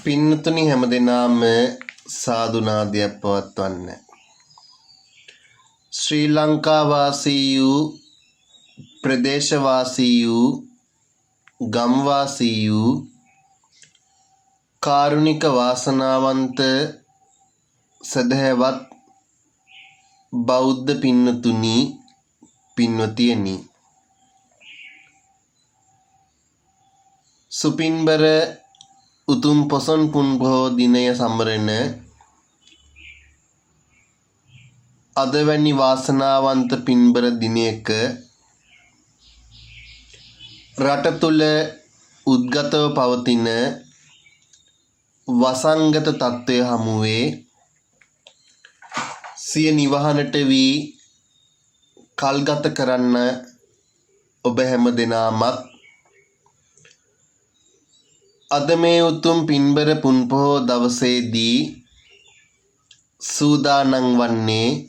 පින්නතුනි හැමදෙනාම සාදුනාදයක් පවත්වන්න. ශ්‍රී ලංකා වාසීයු ප්‍රදේශවාසීයු ගම්වාසීයු කාරුණික වාසනාවන්ත සදහැවත් බෞද්ධ පින්නතුනි පින්වතියනි, සුපින්බර උතුම් පොසොන් පුන් පොහෝ දිනය සමරන අද වැනි වාසනාවන්ත පින්බර දිනයක රට තුළ උද්ගතව පවතින වසංගත තත්ත්වය හමුවේ සිය නිවහනට වී කල්ගත කරන්න ඔබ හැම දෙනාමත් අද මේ උතුම් පින්බර පුන් පොහෝ දවසේදී සූදානම් වන්නේ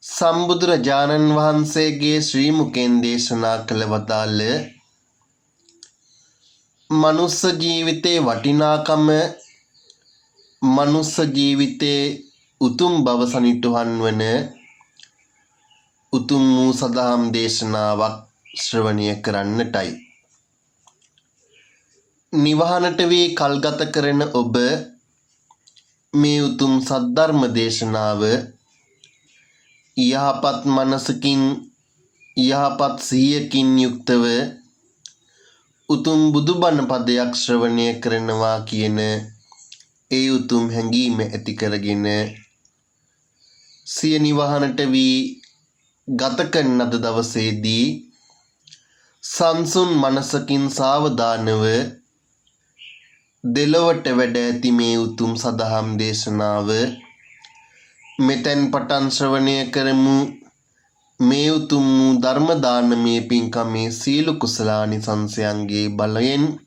සම්බුදුරජාණන් වහන්සේගේ ශ්‍රී මුඛයෙන් දේශනා කළ වදාළ මනුස්ස ජීවිතේ වටිනාකම, මනුස්ස ජීවිතේ උතුම් බව සනිටුහන් වන උතුම් වූ සදහම් දේශනාවක් ශ්‍රවණය කරන්නටයි. නිවහනට වී කල්ගත කරන ඔබ මේ උතුම් සද්ධර්ම දේශනාව යහපත් මනසකින් යහපත් සිහියකින් යුක්තව උතුම් බුදුබණ පදයක් ශ්‍රවණය කරනවා කියන ඒ උතුම් හැඟීම ඇති කරගෙන සිය නිවහනට වී ගත කරන අද දවසේදී සංසුන් මනසකින් සාවධානව දෙලොවට වැඩ ඇති මේ උතුම් සදහම් දේශනාව මෙතෙන් පටන් ශ්‍රවණය කරමු. මේ උතුම් වූ ධර්ම දානමය පින්කමේ සීල කුසලානිසංසයන්ගේ බලයෙන්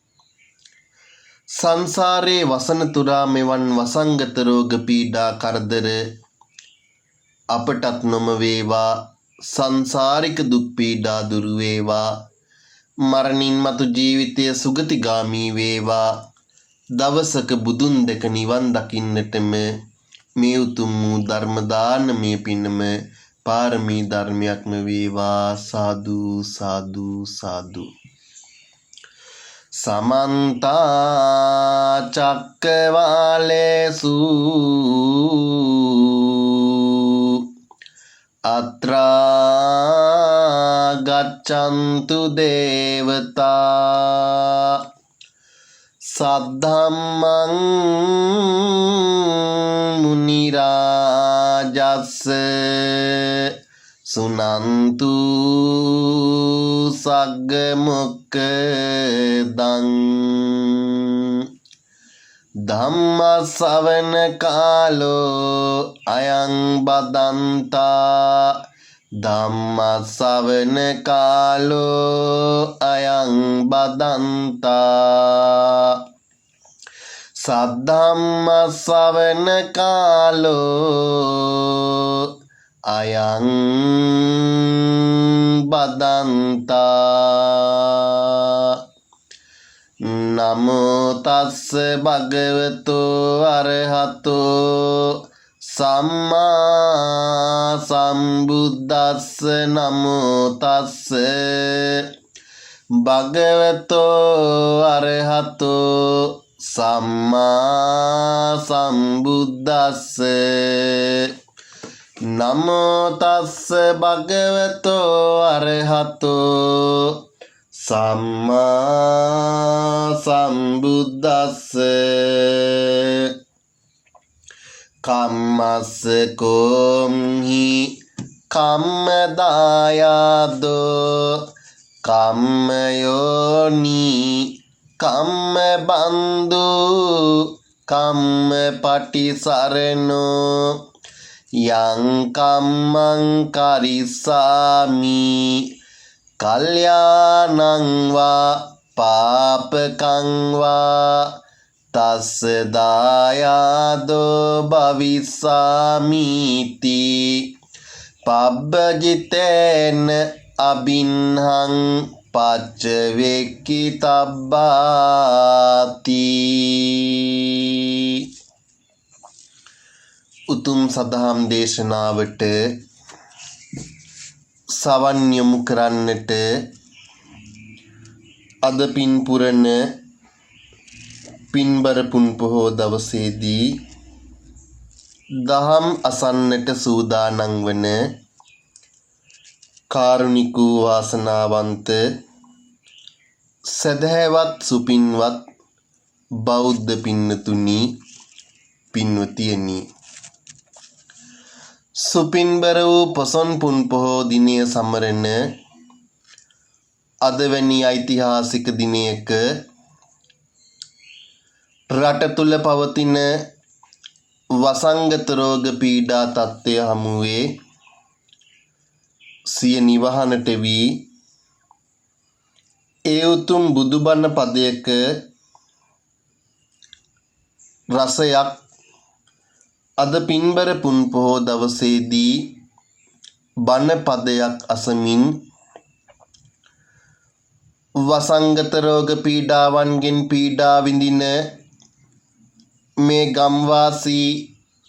සංසාරේ වසන තුරා මෙවන් වසංගත රෝග පීඩා කරදර අපටත් නොම වේවා. සංසාරික දුක් පීඩා දුරු වේවා. මරණින් මතු ජීවිතය සුගතිගාමී වේවා. දවසක බුදුන් දැක නිවන් දකින්නටම මේ උතුම් වූ ධර්ම දානමය පිනම පාරමී ධර්මයක්ම වේවා. සාදු සාදු සාදු. සමන්ත චක්කවාලේසු අත්‍රා ගච්ඡන්තු දේවතා සද්ධම්මං මුනි රාජස්ස සුනන්තු සග්ග මොක්ඛදං ධම්ම ශ්‍රවණ කාලෝ අයං බදන්තා ධම්ම ශ්‍රවණ කාලෝ අයං බදන්තා සද්ධම්ම ශ්‍රවණ කාලෝ අයං බදන්තා. නමෝ තස්ස භගවතෝ අරහතෝ සම්මා සම්බුද්දස්ස. නමෝ තස්ස භගවතෝ අරහතෝ සම්මා සම්බුද්දස්ස. නමෝ තස්ස භගවතෝ අරහතෝ සම්මා සම්බුද්දස්ස. කම්මස්ස කෝම්හි කම්මදායාදෝ කම්මයෝනි කම්මබන්දු කම්මපටිසරණෝ යං කම්මං කරිස්සාමි කල්යාණං වා පාපකං වා තස්ස දායාදෝ භවිස්සාමිති පබ්බජිතේන අබින්හං පච්ච වෙක්කිතබ්බාති. උතුම් සදහම් දේශනාවට සවන් යොමු කරන්නට අද පින් පුරන පින්බර පුන් පොහෝ දවසේදී දහම් අසන්නට සූදානම් වන කාරුණික වාසනාවන්ත සදහැවත් සුපින්වත් බෞද්ධ පින්නතුනි පින්වතියනි සුපින්බර වූ පොසොන් පුන් පොහෝ දිනය සමරන අද වැනි ඓතිහාසික දිනයක රට තුල පවතින වසංගත රෝග පීඩා තත්ත්වය හමුවේ සිය නිවහනට වී ඒ උතුම් බුදුබණ පදයක රසයක් අද පින්බර පුන් පොහෝ දවසේදී බණ පදයක් අසමින් වසංගත රෝග පීඩාවන්ගෙන් පීඩා විඳින මේ ගම්වාසී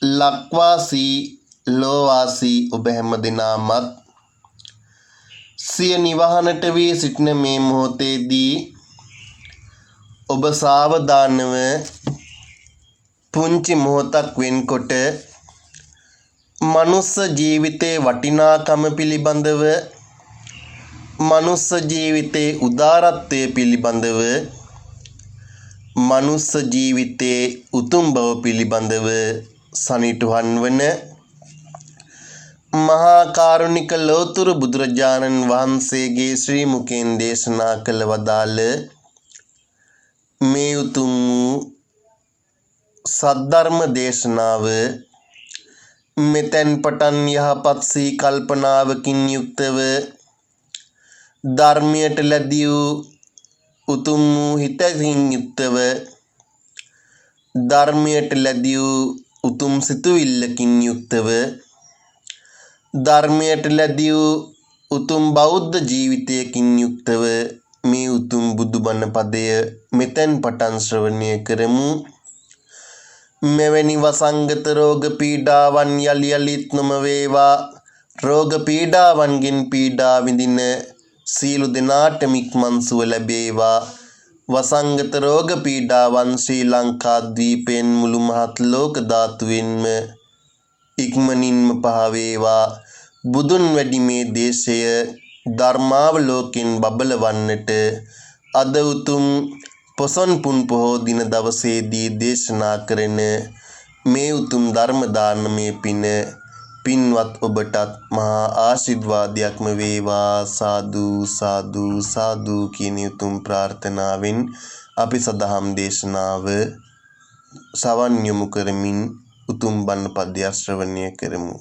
ලක්වාසී ලෝවාසී ඔබ හැම දෙනාමත් සිය නිවහනට වී සිටින මේ මොහොතේදී ඔබ සාවධානව පුංචි මොහොතක් වෙන්කොට මනුස්ස ජීවිතේ වටිනාකම පිළිබඳව මනුස්ස ජීවිතේ උදාරත්වය පිළිබඳව මනුස්ස ජීවිතේ උතුම් බව පිළිබඳව සනිටුහන් වන මහා කාරුණික ලෝතුරු බුදුරජාණන් වහන්සේගේ ශ්‍රී මුඛයෙන් දේශනා කළ වදාළ මේ උතුම් සද්ධර්ම දේශනාව මෙතෙන් පටන් යහපත් සී කල්පනාවකින් යුක්තව ධර්මයට ලැබී වූ උතුම් වූ හිතකින් යුක්තව ධර්මයට ලැබී වූ උතුම් සිතුවිල්ලකින් යුක්තව ධර්මයට ලැබී වූ උතුම් බෞද්ධ ජීවිතයකින් යුක්තව මේ උතුම් බුදුබණ පදය මෙතෙන් පටන් ශ්‍රවණය කරමු. මෙවැනි වසංගත රෝග පීඩාවන් යලි යලිත් නොම වේවා. රෝග පීඩාවන්ගෙන් පීඩා විඳින සියලු දෙනාට මික්මන් සුව ලැබේවා. වසංගත රෝග පීඩාවන් ශ්‍රී ලංකා ද්වීපයෙන් මුළු මහත් ලෝක ධාතුවෙන්ම ඉක්මනින්ම පහ වේවා. බුදුන් වැඩි මේ දේශය ධර්මාවලෝකෙන් බබලවන්නට අද උතුම් පොසොන් පුන් පොහෝ දින දවසේදී දේශනා කරන මේ උතුම් ධර්ම දානමය පින පින්වත් ඔබටත් මහා ආශිර්වාදයක්ම වේවා. සාදු සාදු සාදු කියන උතුම් ප්‍රාර්ථනාවෙන් අපි සදහම් දේශනාව සවන් යොමු කරමින් උතුම් බණ පදය ශ්‍රවණය කරමු.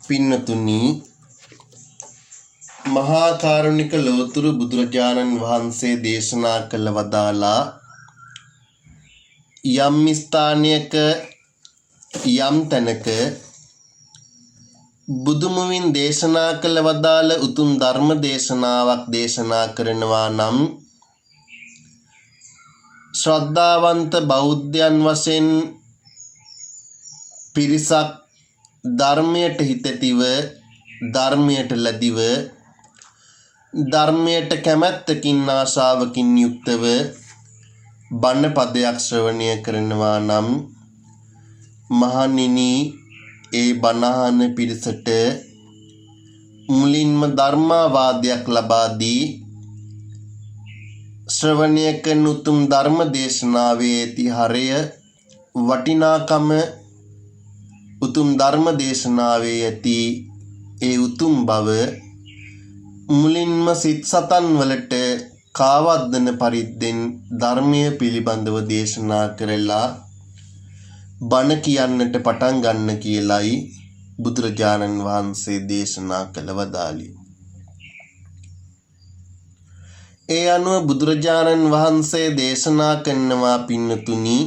පින්නතුනි, මහා කාරුණික ලෝතුරු බුදුරජාණන් වහන්සේ දේශනා කළ වදාලා යම් ස්ථානයක යම් තැනක බුදුමුවින් දේශනා කළ වදාළ උතුම් ධර්ම දේශනාවක් දේශනා කරනවා නම් ශ්‍රද්ධාවන්ත බෞද්ධයන් වශයෙන් පිරිසක් ධර්මයට හිතතිව ධර්මයට ලැබිව ධර්මයට කැමැත්තකින් ආශාවකින් යුක්තව බණ පදයක් ශ්‍රවණය කරනවා නම් මහණෙනි, ඒ බණහන පිරිසට මුලින්ම ධර්මාවාදයක් ලබා දී ශ්‍රවණය කරන උතුම් ධර්ම දේශනාවේ ඇති හරය වටිනාකම උතුම් ධර්ම දේශනාවේ ඇති ඒ උතුම් බව මුලින්ම සිත් සතන් වලට කාවද්දන පරිද්දෙන් ධර්මය පිළිබඳව දේශනා කරලා බණ කියන්නට පටන් ගන්න කියලයි බුදුරජාණන් වහන්සේ දේශනා කළ වදාළේ. ඒ අනුව බුදුරජාණන් වහන්සේ දේශනා කරනවා පින්නතුනි,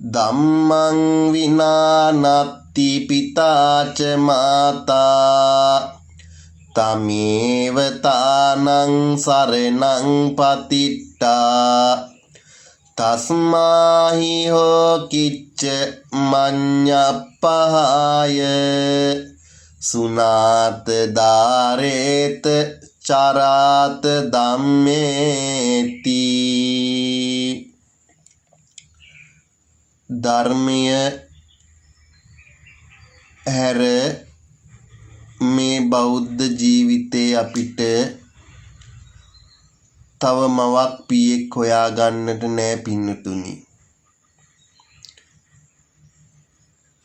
ධම්මං විනා නත්ති පිතාච මාතා තමේව තානං සරණං පතිට්ඨා තස්මාහි හෝ කිච්ච මඤ්ඤප්පහාය සුනාත දාරේත චරාත ධම්මේති. ධර්මය හැර මේ බෞද්ධ ජීවිතේ අපිට තව මවක් පියෙක් හොයාගන්නට නෑ පින්නතුනි.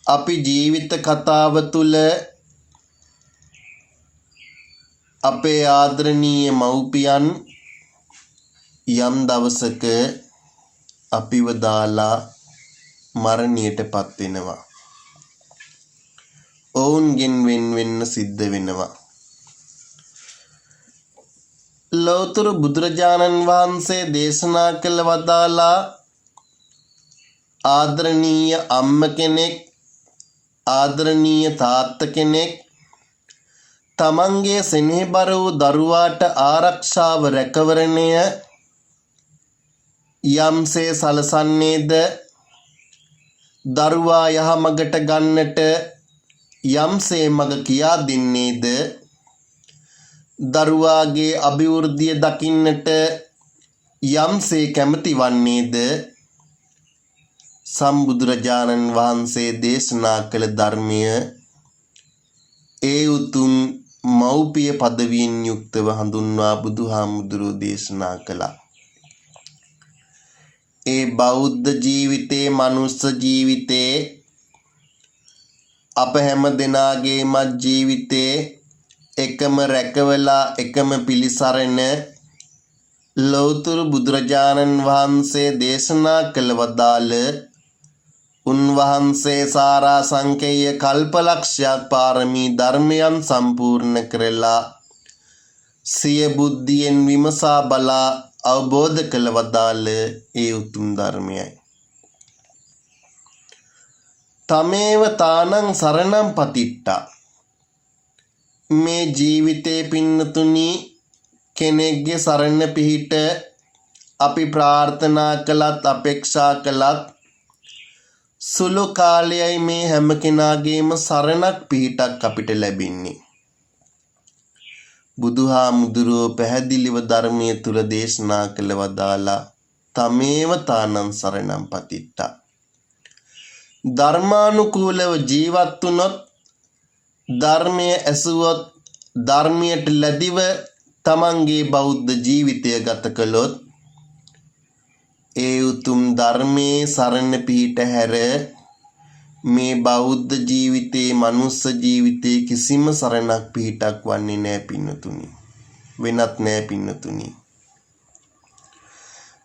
අපි ජීවිත කතාව තුළ අපේ ආදරණීය මව්පියන් යම් දවසක අපිව දාලා මරණයට පත් වෙනවා. ඔවුන්ගෙන් වෙන් වෙන්න සිද්ධ වෙනවා. ලෝතර බුදුරජාණන් වහන්සේ දේශනා කළ වදාලා ආදරණීය අම්ම කෙනෙක්, ආදරණීය තාත්ත කෙනෙක් තමන්ගේ සෙනෙහබර වූ දරුවාට ආරක්ෂාව රැකවරණය යම්සේ සලසන්නේද, දරුවා යහමගට ගන්නට යම්සේ මග කියා දෙන්නේද, දරුවාගේ අභිවෘද්ධිය දකින්නට යම්සේ කැමති වන්නේද, සම්බුදුරජාණන් වහන්සේ දේශනා කළ ධර්මය ඒ උතුම් මෞපිය පදවියෙන් යුක්තව හඳුන්වා බුදුහාමුදුරුවෝ දේශනා කළා. ඒ බෞද්ධ ජීවිතේ, මනුස්ස ජීවිතේ, අප හැම දෙනාගේම ජීවිතේ එකම රැකවලා එකම පිළිසරණ ලෞතර බුදුරජාණන් වහන්සේ දේශනා කළ වදාළ උන්වහන්සේ සාරා සංකේය කල්පලක්ෂයක් පාරමී ධර්මයන් සම්පූර්ණ කරලා සිය බුද්ධියෙන් විමසා බලා අවබෝධ කළ වදාළ ඒ උතුම් ධර්මයයි. තමේව තානං සරණං පතිට්ඨා. මේ ජීවිතේ පින්නතුනි කෙනෙක්ගේ සරණ පිහිට අපි ප්‍රාර්ථනා කළත් අපේක්ෂා කළත් සුළු කාලයයි මේ හැම කෙනාගේම සරණක් පිහිටක් අපිට ලැබෙන්නේ. බුදුහාමුදුරුවෝ පැහැදිලිව ධර්මයේ තුල දේශනා කළ වදාලා තමේව තානං සරණං පතිට්ඨා. ධර්මානුකූලව ජීවත් වුණොත්, ධර්මයේ ඇසුවොත්, ධර්මයට ලැබිව තමන්ගේ බෞද්ධ ජීවිතය ගත කළොත් ඒ උතුම් ධර්මයේ සරණ පිහිට හැර මේ බෞද්ධ ජීවිතේ, මනුස්ස ජීවිතේ කිසිම සරණක් පිහිටක් වන්නේ නැහැ පින්නතුනි. වෙනත් නැහැ පින්නතුනි.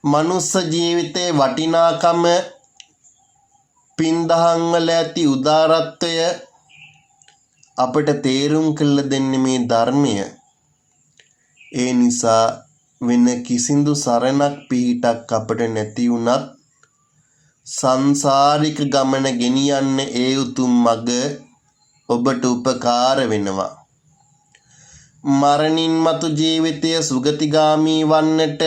මනුස්ස ජීවිතේ වටිනාකම, පින්දහම් වල ඇති උදාරත්වය අපට තේරුම් කළ දෙන්නේ මේ ධර්මය. ඒ නිසා වෙන කිසිදු සරණක් පිහිටක් අපට නැති වුණත් සංසාරික ගමන ගෙනියන්න ඒ උතුම් මඟ ඔබට උපකාර වෙනවා. මරණින් මතු ජීවිතය සුගතිගාමී වන්නට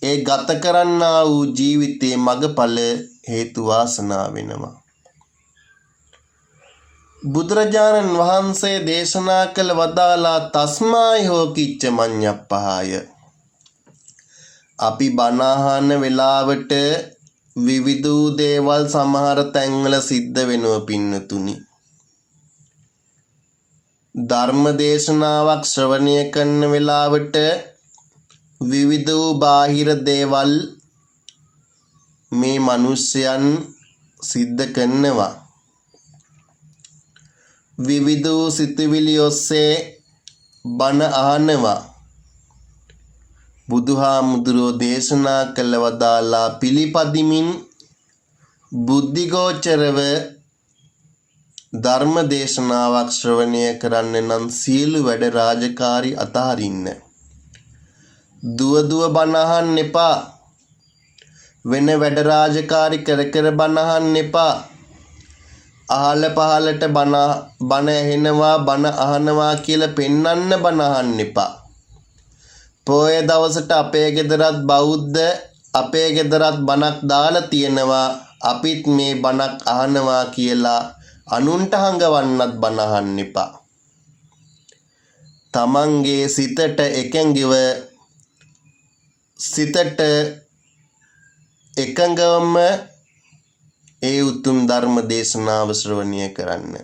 ඒ ගත කරන්නා වූ ජීවිතයේ මඟඵල හේතු වාසනා වෙනවා. බුදුරජාණන් වහන්සේ දේශනා කළ වදාලා තස්මායි හෝ කිච්ච මඤ්ඤප්පහාය. අපි බණ අහන වෙලාවට විවිධ දේවල් සමහර තැන්වල සිද්ධ වෙනවා පින්නතුනි. ධර්ම දේශනාවක් ශ්‍රවණය කරන වෙලාවට විවිධ බාහිර දේවල් මේ මිනිස්යන් සිද්ධ කරනවා. විවිධ සිතුවිලි ඔස්සේ බණ අහනවා. බුදුහාමුදුරුවෝ දේශනා කළ වදාලා පිළිපදිමින් බුද්ධිගෝචරව ධර්ම දේශනාවක් ශ්‍රවණය කරන්න නම් සියලු වැඩ රාජකාරි අතහරින්න. දුව බණ අහන්න එපා. වෙන වැඩ රාජකාරි කර කර බණ අහන්න එපා. අහල පහලට බණ ඇහෙනවා බණ අහනවා කියලා පෙන්වන්න බණ අහන්න එපා. පොය දවසට අපේ ගෙදරත් බෞද්ධ අපේ ගෙදරත් බණක් දාලා තියෙනවා අපිත් මේ බණක් අහනවා කියලා අනුන්ට හංගවන්නත් බණ අහන්න එපා. තමන්ගේ සිතට එකඟවම ඒ උතුම් ධර්ම දේශනාව ශ්‍රවණය කරන්න.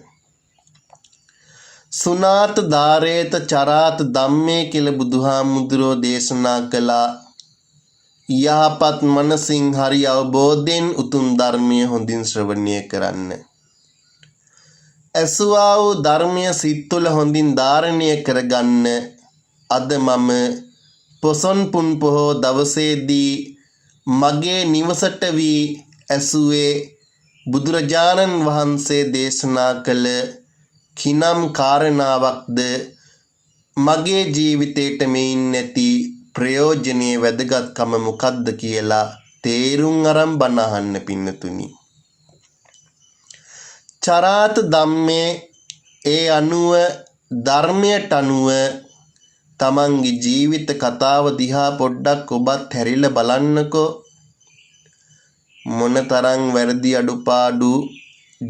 සුනාත ධාරේත චරාත ධම්මේ කියලා බුදුහාමුදුරෝ දේශනා කළා. යහපත් මනසින් හරි අවබෝධයෙන් උතුම් ධර්මය හොඳින් ශ්‍රවණය කරන්න. ඇසුවා වූ ධර්මය සිත් තුළ හොඳින් ධාරණය කරගන්න. අද මම පොසොන් පුන් පොහෝ දවසේදී මගේ නිවසට වී ඇසුවේ බුදුරජාණන් වහන්සේ දේශනා කළ කිනම් කාරණාවක්ද මගේ ජීවිතයට මෙයින් නැති ප්‍රයෝජනීය වැදගත්කම මොකක්ද කියලා තේරුම් අරන් බණ අහන්න පින්නතුනි. චරාත ධම්මේ ඒ අනුව ධර්මයට අනුව තමන්ගේ ජීවිත කතාව දිහා පොඩ්ඩක් ඔබත් හැරිලා බලන්නකෝ. මොනතරම් වැරදි අඩුපාඩු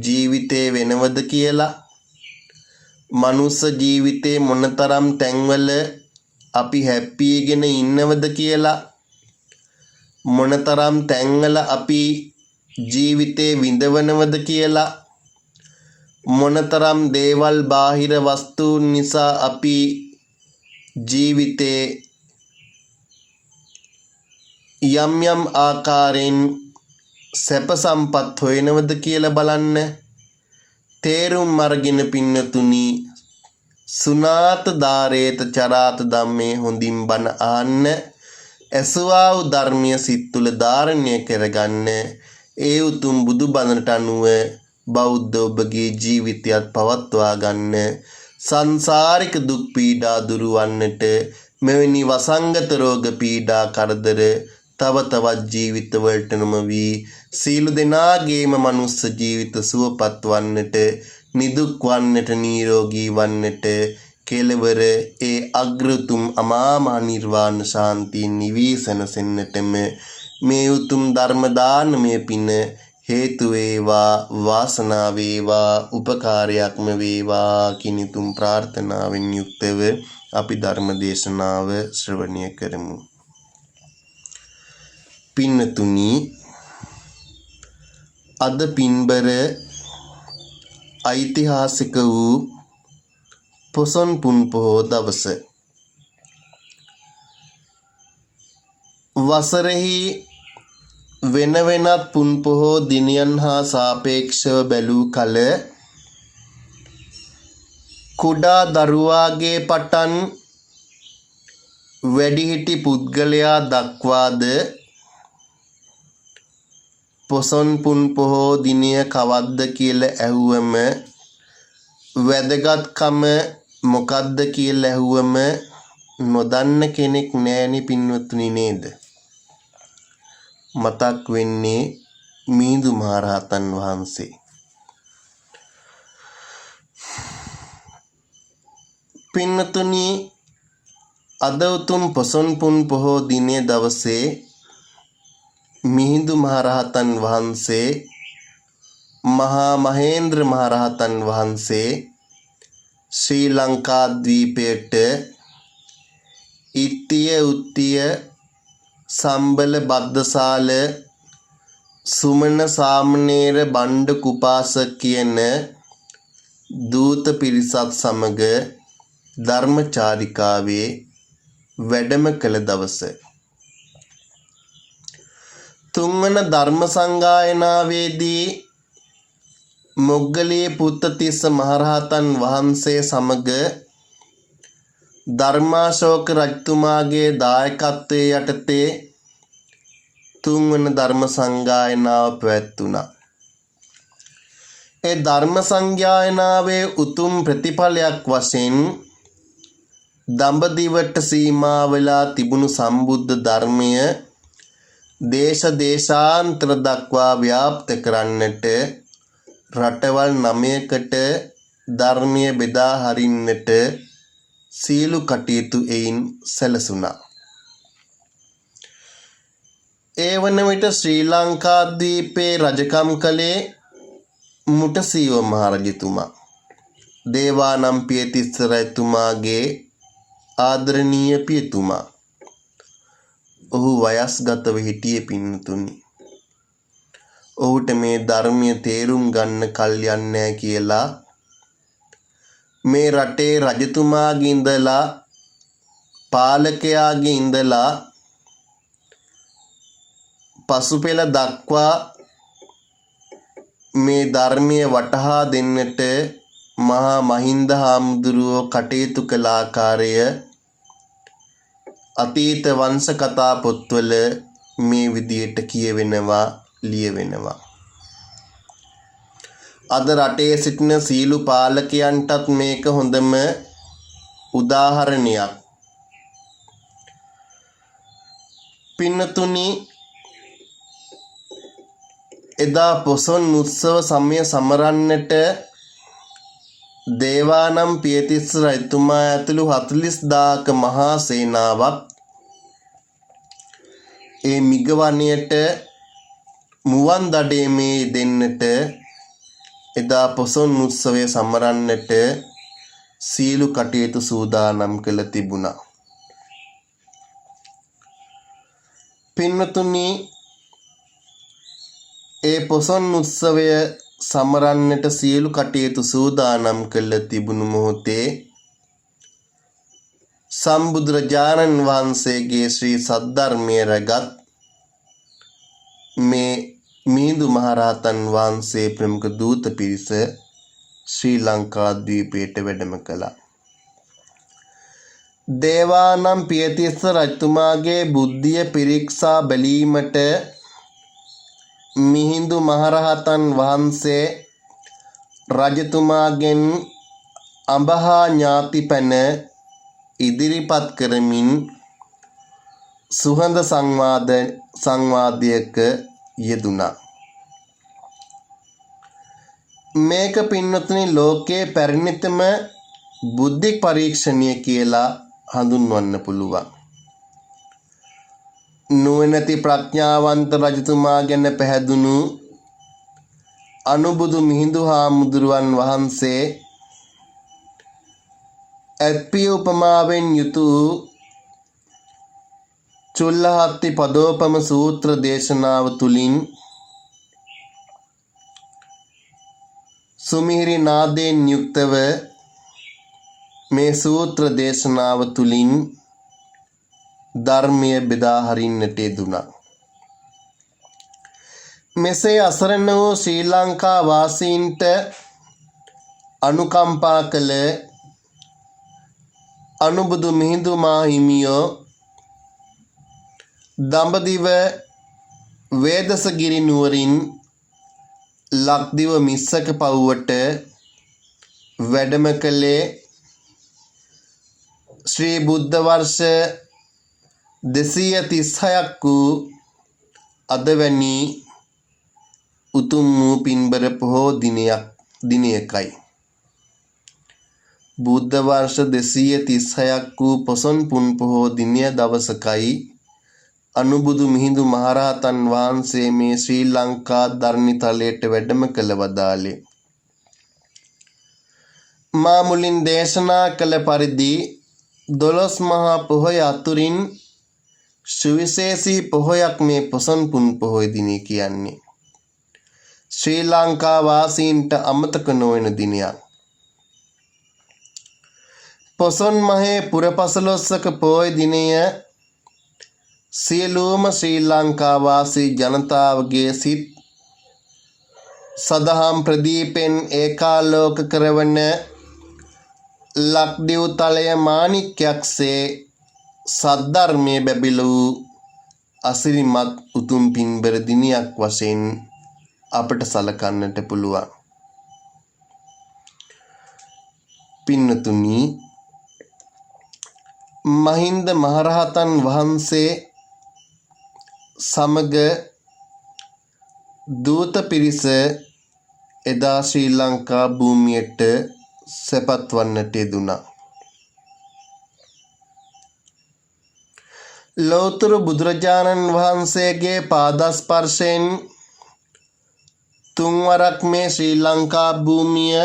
ජීවිතේ වෙනවද කියලා. මනුස්ස ජීවිතේ මොනතරම් තැන්වල අපි හැප්පීගෙන ඉන්නවද කියලා. මොනතරම් තැන්වල අපි ජීවිතේ විඳවනවද කියලා. මොනතරම් දේවල් බාහිර වස්තුන් නිසා අපි ජීවිතේ යම් යම් ආකාරයෙන් සැප සම්පත් හොයනවද කියලා බලන්න. තේරුම් අරගෙන පින්නතුනි සුනාත ධාරේත චරාත ධම්මේ හොඳින් බණ අහන්න. ඇසුවා වූ ධර්මය සිත් තුළ ධාරණය කරගන්න. ඒ උතුම් බුදු බණට අනුව බෞද්ධ ඔබගේ ජීවිතයත් පවත්වා ගන්න. සංසාරික දුක් පීඩා දුරු වන්නට මෙවැනි වසංගත රෝග පීඩා කරදර තව තවත් ජීවිතවලට නොමවී සීල දෙනාගේම මනුස්ස ජීවිත සුවපත් වන්නට නිදුක් වන්නට නිරෝගී වන්නට කෙලවර ඒ අග්‍රතුම් අමාමහ නිර්වාණ ශාන්තිය නිවීසනසෙන්නටම මේ උතුම් ධර්ම දානමය පින හේතු වේවා වාසනාව වේවා උපකාරයක්ම වේවා කියන උතුම් ප්‍රාර්ථනාවෙන් යුක්තව අපි ධර්ම දේශනාව ශ්‍රවණය කරමු. පින්නතුනි අද පින්බර ඓතිහාසික වූ පොසොන් පුන් පොහෝ දවස. වසරෙහි වෙන වෙනත් පුන් පොහෝ දිනයන් හා සාපේක්ෂව බැලූ කල කුඩා දරුවාගේ පටන් වැඩිහිටි පුද්ගලයා දක්වාද පොසොන් පුන් පොහෝ දිනය කවද්ද කියලා ඇහුවම වැදගත්කම මොකද්ද කියලා ඇහුවම නොදන්න කෙනෙක් නෑනි පින්වත්නි නේද? මතක් වෙන්නේ මිහිඳු මහරහතන් වහන්සේ. පින්වත්නි අද උතුම් පොසොන් පුන් පොහෝ දිනේ දවසේ මිහිඳු මහරහතන් වහන්සේ මහා මහේන්ද්‍ර මහරහතන් වහන්සේ ශ්‍රී ලංකාද්වීපයට ඉත්තිය උත්තිය සම්බල බද්දසාල සුමන සාමණේර බණ්ඩ කුපාසක කියන දූත පිරිසත් සමග ධර්මචාරිකාවේ වැඩම කළ දවස. තුන්වන ධර්ම සංගායනාවේදී මොග්ගලී පුත්තතිස්ස මහරහතන් වහන්සේ සමග ධර්මාශෝක රජතුමාගේ දායකත්වයේ යටතේ තුන්වන ධර්ම සංගායනාව පැවැත්වුණා. ඒ ධර්ම සංගායනාවේ උතුම් ප්‍රතිඵලයක් වශයෙන් දඹදිවට සීමා වෙලා තිබුණු සම්බුද්ධ ධර්මය දේශ දේශාන්තර දක්වා ව්‍යාප්ත කරන්නට රටවල් 9කට ධර්මය බෙදා හරින්නට සීලු කටයුතු එයින් සැලසුණා. ඒ වන විට ශ්‍රී ලංකාද්වීපයේ රජකම් කළේ මුටසීව මහරජතුමා. දේවානම්පියතිස්ස රජතුමාගේ ආදරණීය පියතුමා. ඔහු වයස්ගතව හිටියේ පින්නතුනි. ඔහුට මේ ධර්මය තේරුම් ගන්න කල් යන්නේ කියලා මේ රටේ රජතුමාගේ ඉඳලා පාලකයාගේ ඉඳලා පසුපෙළ දක්වා මේ ධර්මය වටහා දෙන්නට මහා මහින්ද හාමුදුරුවෝ කටයුතු කළ ආකාරය අතීත වංශ කතා පොත්වල මේ විදියට කියවෙනවා, ලියවෙනවා. අද රටේ සිටින සීලු පාලකයන්ටත් මේක හොඳම උදාහරණයක්. පින්නතුනි, එදා පොසොන් උත්සව සමය සමරන්නට දේවානම් පියතිස්ස රජතුමා ඇතුළු 40000ක මහා සේනාවක් ඒ මිගවණයට මුවන් දඩයමේ දෙන්නට එදා පොසොන් උත්සවය සමරන්නට සීලු කටයුතු සූදානම් කළ තිබුණා. පින්වතුනි, ඒ පොසොන් උත්සවය සමරන්නට සියලු කටයුතු සූදානම් කළ තිබුණු මොහොතේ සම්බුදුරජාණන් වහන්සේගේ ශ්‍රී සද්ධර්මය රැගත් මේ මිහිඳු මහරහතන් වහන්සේ ප්‍රමුඛ දූත පිරිස ශ්‍රී ලංකාද්වීපයට වැඩම කළා. දේවානම් පියතිස්ස රජතුමාගේ බුද්ධිය පිරික්සා බැලීමට මිහිඳු මහරහතන් වහන්සේ රජතුමාගෙන් අඹහා ඥාති පැන ඉදිරිපත් කරමින් සුහඳ සංවාදයක යෙදුණා. මේක පින්වතුනි ලෝකයේ පැරණිතම බුද්ධික පරීක්ෂණය කියලා හඳුන්වන්න පුළුවන්. නුවණැති ප්‍රඥාවන්ත රජතුමා ගැන පැහැදුණු අනුබුදු මිහිඳු හාමුදුරුවන් වහන්සේ ඇත්පිය උපමාවෙන් යුතු චුල්ලහත්ති පදෝපම සූත්‍ර දේශනාව තුලින් සුමිහිරි නාදයෙන් යුක්තව මේ සූත්‍ර දේශනාව තුලින් ධර්මය බෙදා හරින්නට යෙදුණා. මෙසේ අසරණ වූ ශ්‍රී ලංකා වාසීන්ට අනුකම්පා කළ අනුබුදු මිහිඳු මාහිමියෝ දඹදිව වේදසගිරි නුවරින් ලක්දිව මිස්සක පවුවට වැඩම කළේ ශ්‍රී බුද්ධ වර්ෂ 236ක් වූ අදවැනි උතුම් වූ පින්බර පොහෝ දිනයකයි. බුද්ධ වර්ෂ 236ක් වූ පොසොන් පුන් පොහෝ දිනය දවසකයි අනුබුදු මිහිඳු මහරහතන් වහන්සේ මේ ශ්‍රී ලංකා ධර්මිතලයට වැඩම කළ වදාළේ. මා මුලින් දේශනා කළ පරිදි 12 මහා පොහොය අතුරින් සුවිශේෂී පොහොයක් මේ පොසොන් පුන් පොහොය දිනය කියන්නේ. ශ්‍රී ලංකා වාසීන්ට අමතක නොවන දිනයක්. පොසොන් මහේ පුරපසළොස්වක පොහොය දිනය සියලුම ශ්‍රී ලංකා වාසී ජනතාවගේ සිත් සදහම් ප්‍රදීපෙන් ඒකාලෝක කරවන ලක්දිව් තලය මාණික්යක්සේ සද්ධර්මයේ බැබිලූ අසිරිමත් උතුම් පින්බර දිනයක් වශයෙන් අපට සලකන්නට පුළුවන්. පින්නතුනි, මහින්ද මහරහතන් වහන්සේ සමග දූත පිරිස එදා ශ්‍රී ලංකා භූමියට සැපත් වන්නට යෙදුණා. ලෝතර බුදුරජාණන් වහන්සේගේ පාදස්පර්ශයෙන් තුන්වරක් මේ ශ්‍රී ලංකා භූමිය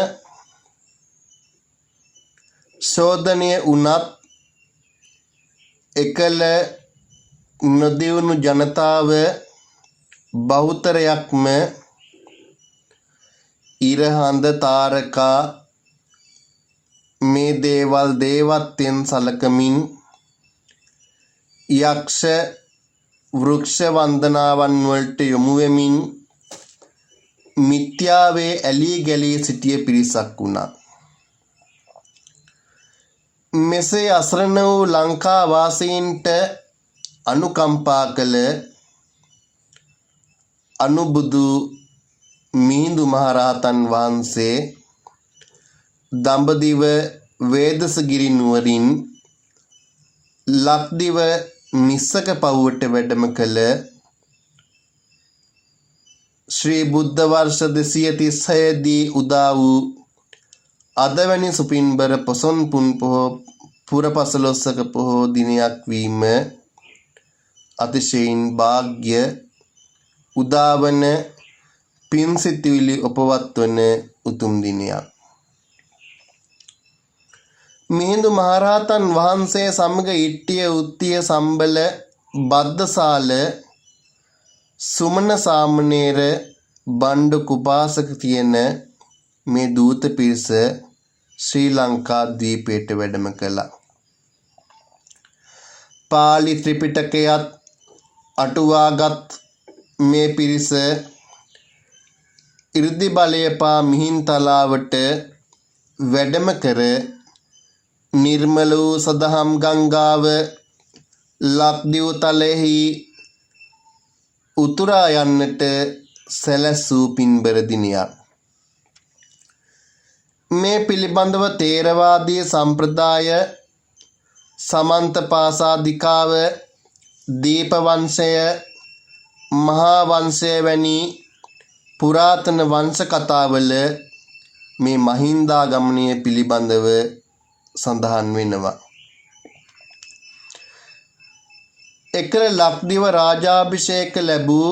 ශෝධනය වුණත් එකල නොදියුණු ජනතාව බහුතරයක්ම ඉරහඳ තාරකා මේ දේවල් දේවත්වයෙන් සලකමින් යක්ෂ වෘක්ෂ වන්දනාවන් වලට යොමු වෙමින් මිත්‍යාවේ ඇලී ගැලී සිටිය පිරිසක් වුණා. මෙසේ අසරණ වූ ලංකා වාසීන්ට අනුකම්පා කළ අනුබුදු මිහිඳු මහරහතන් වහන්සේ දඹදිව වේදසගිරි නුවරින් ලක්දිව නිස්සක පවුවට වැඩම කළ ශ්‍රී බුද්ධ වර්ෂ 236 දී උදා වූ අදවැනි සුපින්බර පොසොන් පුන් පොහෝ පුරපසළොස්වක පොහෝ දිනයක් වීම අතිශයින් වාග්ය උදාවන පින් සිතුවිලි උපවත්වන උතුම් දිනයක්. මිහිඳු මහරහතන් වහන්සේ සමග ඉට්ටිය උත්තිය සම්බල බද්දසාල සුමන සාමණේර බණ්ඩ කුපාසක කියන මේ දූත පිරිස ශ්‍රී ලංකා ද්වීපයට වැඩම කළා. පාලි ත්‍රිපිටකයත් අටුවාගත් මේ පිරිස ඉර්ධි බලය පා මිහින්තලාවට වැඩම කර නිර්මල වූ සදහම් ගංගාව ලක්දිව තලෙහි උතුරා යන්නට සැලසූ පින්බර දිනයක්. මේ පිළිබඳව තේරවාදී සම්ප්‍රදාය සමන්තපාසාදිකාව දීප වංශය මහා වංශය වැනි පුරාතන වංශ කතාවල මේ මහින්දාගමනය පිළිබඳව සඳහන් වෙනවා. එකල ලක්දිව රාජාභිෂේක ලැබූ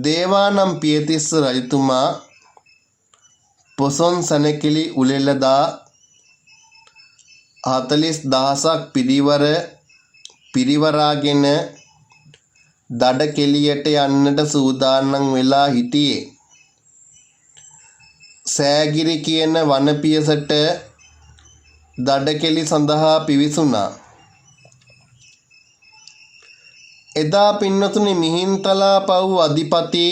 දේවානම් පියතිස්ස රජතුමා පොසොන් සැනකිලි උලෙලදා 40,000ක් පිරිවරාගෙන දඩ කෙලියට යන්නට සූදානම් වෙලා හිටියේ. සෑගිරි කියන වනපියසට දඩකෙලි සඳහා පිවිසුණා. එදා පින්නතුනි මිහින්තලා පව් අධිපති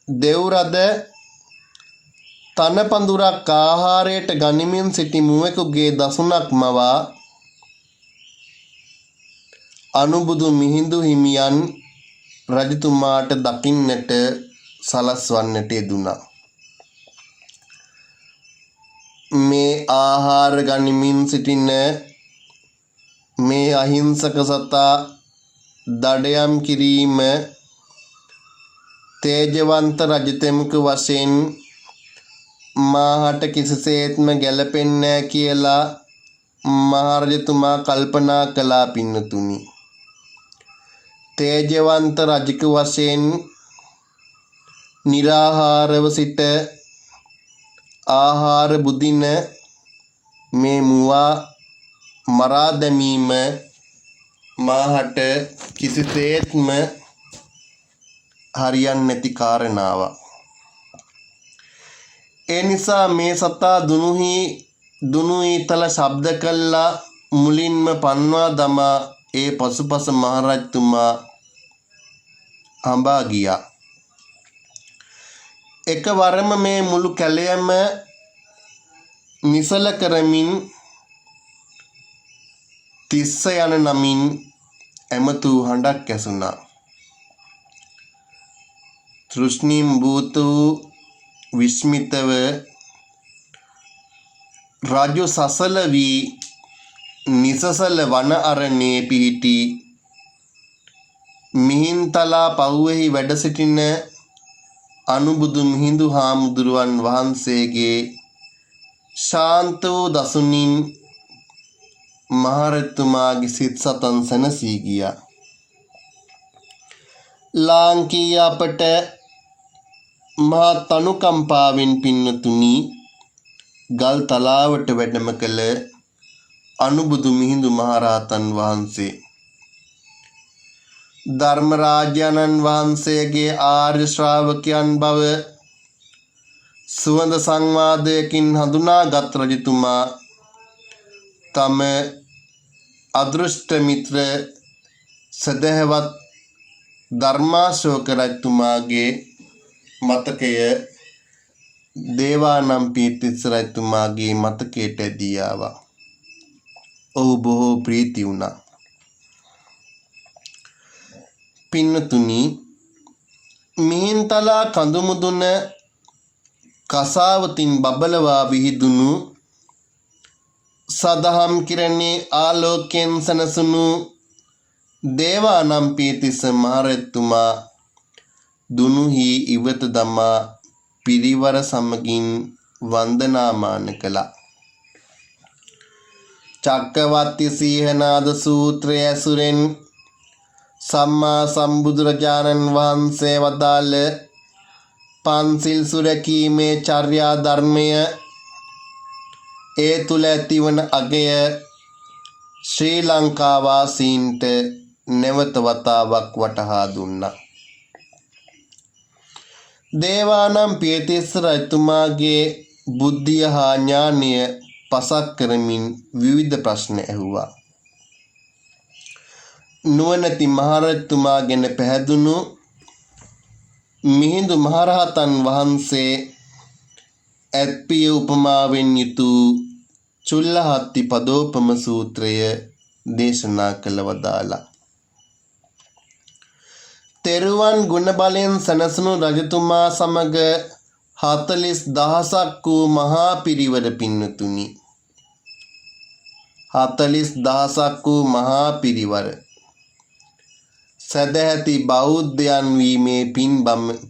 දෙව්රද තනපඳුරක් ආහාරයට ගනිමින් සිටි මුවෙකුගේ දසුනක් මවා අනුබුදු මිහිඳු හිමියන් රජතුමාට දකින්නට සලස්වන්නට යෙදුණා. මේ ආහාර ගනිමින් සිටින මේ අහිංසක සතා දඩයම් කිරීම තේජවන්ත රජතෙමක වශයෙන් මාහට කිසිසේත්ම ගැලපෙන්නේ නැහැ කියලා මහරජතුමා කල්පනා කළා පින්නතුනි. තේජවන්ත රජක වශයෙන් निराहारව සිට ආහාර බුදින මේ මුවා මරා දැමීම මාහට කිසිසේත්ම හරියන්නේ නැති කාරණාවක්. ඒ නිසා මේ සතා දුනු ඊතල ශබ්ද කළා මුලින්ම පන්වා දමා ඒ පසුපස මහරජතුමා හඹා ගියා. එකවරම මේ මුළු කැලයම නිසල කරමින් තිස්ස යන නමින් ඇමතු හඬක් ඇසුණා. තෘෂ්ණිම් භූත වූ විස්මිතව රාජ්‍ය සසල වී නිසසල වන අරණේ පිහිටි මිහින්තලා පව්වෙහි වැඩ සිටින අනුබුදු මිහිඳු හාමුදුරුවන් වහන්සේගේ ශාන්ත වූ දසුනින් මහරජතුමාගේ සිත් සතන් සැනසී ගියා. ලාංකීය අපට මහත් අනුකම්පාවෙන් පින්නතුනි ගල් තලාවට වැඩම කළ අනුබුදු මිහිඳු මහරහතන් වහන්සේ ධර්මරාජානන් වහන්සේගේ ආර්ය ශ්‍රාවකයන් බව සුවඳ සංවාදයකින් හඳුනාගත් රජතුමා තම අදෘෂ්ට මිත්‍ර සදහවත් ධර්මාශෝක රජතුමාගේ මතකය දේවානම්පියතිස්ස රජතුමාගේ මතකයට ඇදී ආවා. ඔහු බොහෝ ප්‍රීති වුණා. පින්නතුනි, මිහින්තලා කඳුමුදුන කසාවතින් බබලවා විහිදුණු සදහම් කිරණේ ආලෝකයෙන් සනසුණු දේවානම්පියතිස්ස මහරජතුමා දුනුහි ඉවත දමා පිරිවර සමගින් වන්දනාමාන කළා. චක්කවර්ති සීහනාද සූත්‍රය ඇසුරෙන් සම්මා සම්බුදුරජාණන් වහන්සේ වදාළ පන්සිල් සුරැකීමේ චර්යා ධර්මය, ඒ තුල ඇතිවන අගය ශ්‍රී ලංකා වාසීන්ට නැවත වතාවක් වටහා දුන්නා. දේවානම්පියතිස්ස රජතුමාගේ බුද්ධිය හා ඥානය පසක් කරමින් විවිධ ප්‍රශ්න ඇහුවා. නුවණැති මහරජතුමා ගැන පැහැදුණු මිහිඳු මහරහතන් වහන්සේ ඇත්පිය උපමාවෙන් යුතු චුල්ලහත්ති පදෝපම සූත්‍රය දේශනා කළ වදාලා. තෙරුවන් ගුණ බලෙන් සැනසුණු රජතුමා සමග 40,000ක් වූ මහා පිරිවර පින්නතුනි. 40,000ක් වූ මහා පිරිවර සදැහැති බෞද්ධයන් වීමේ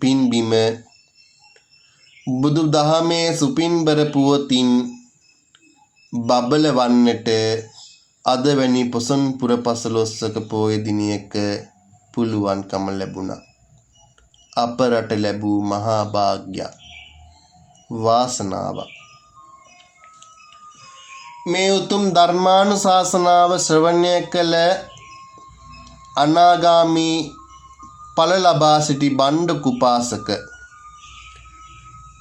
පින්බිම බුදු දහමේ සුපින්බර පුවතින් බබලවන්නට අද වැනි පොසොන් පුර පසළොස්වක පෝය දිනයක පුළුවන්කම ලැබුණා. අප රට ලැබූ මහා භාග්‍යයක්, වාසනාවක්. මේ උතුම් ධර්මානුශාසනාව ශ්‍රවණය කළ අනාගාමී ඵල ලබා සිටි බණ්ඩ කුපාසක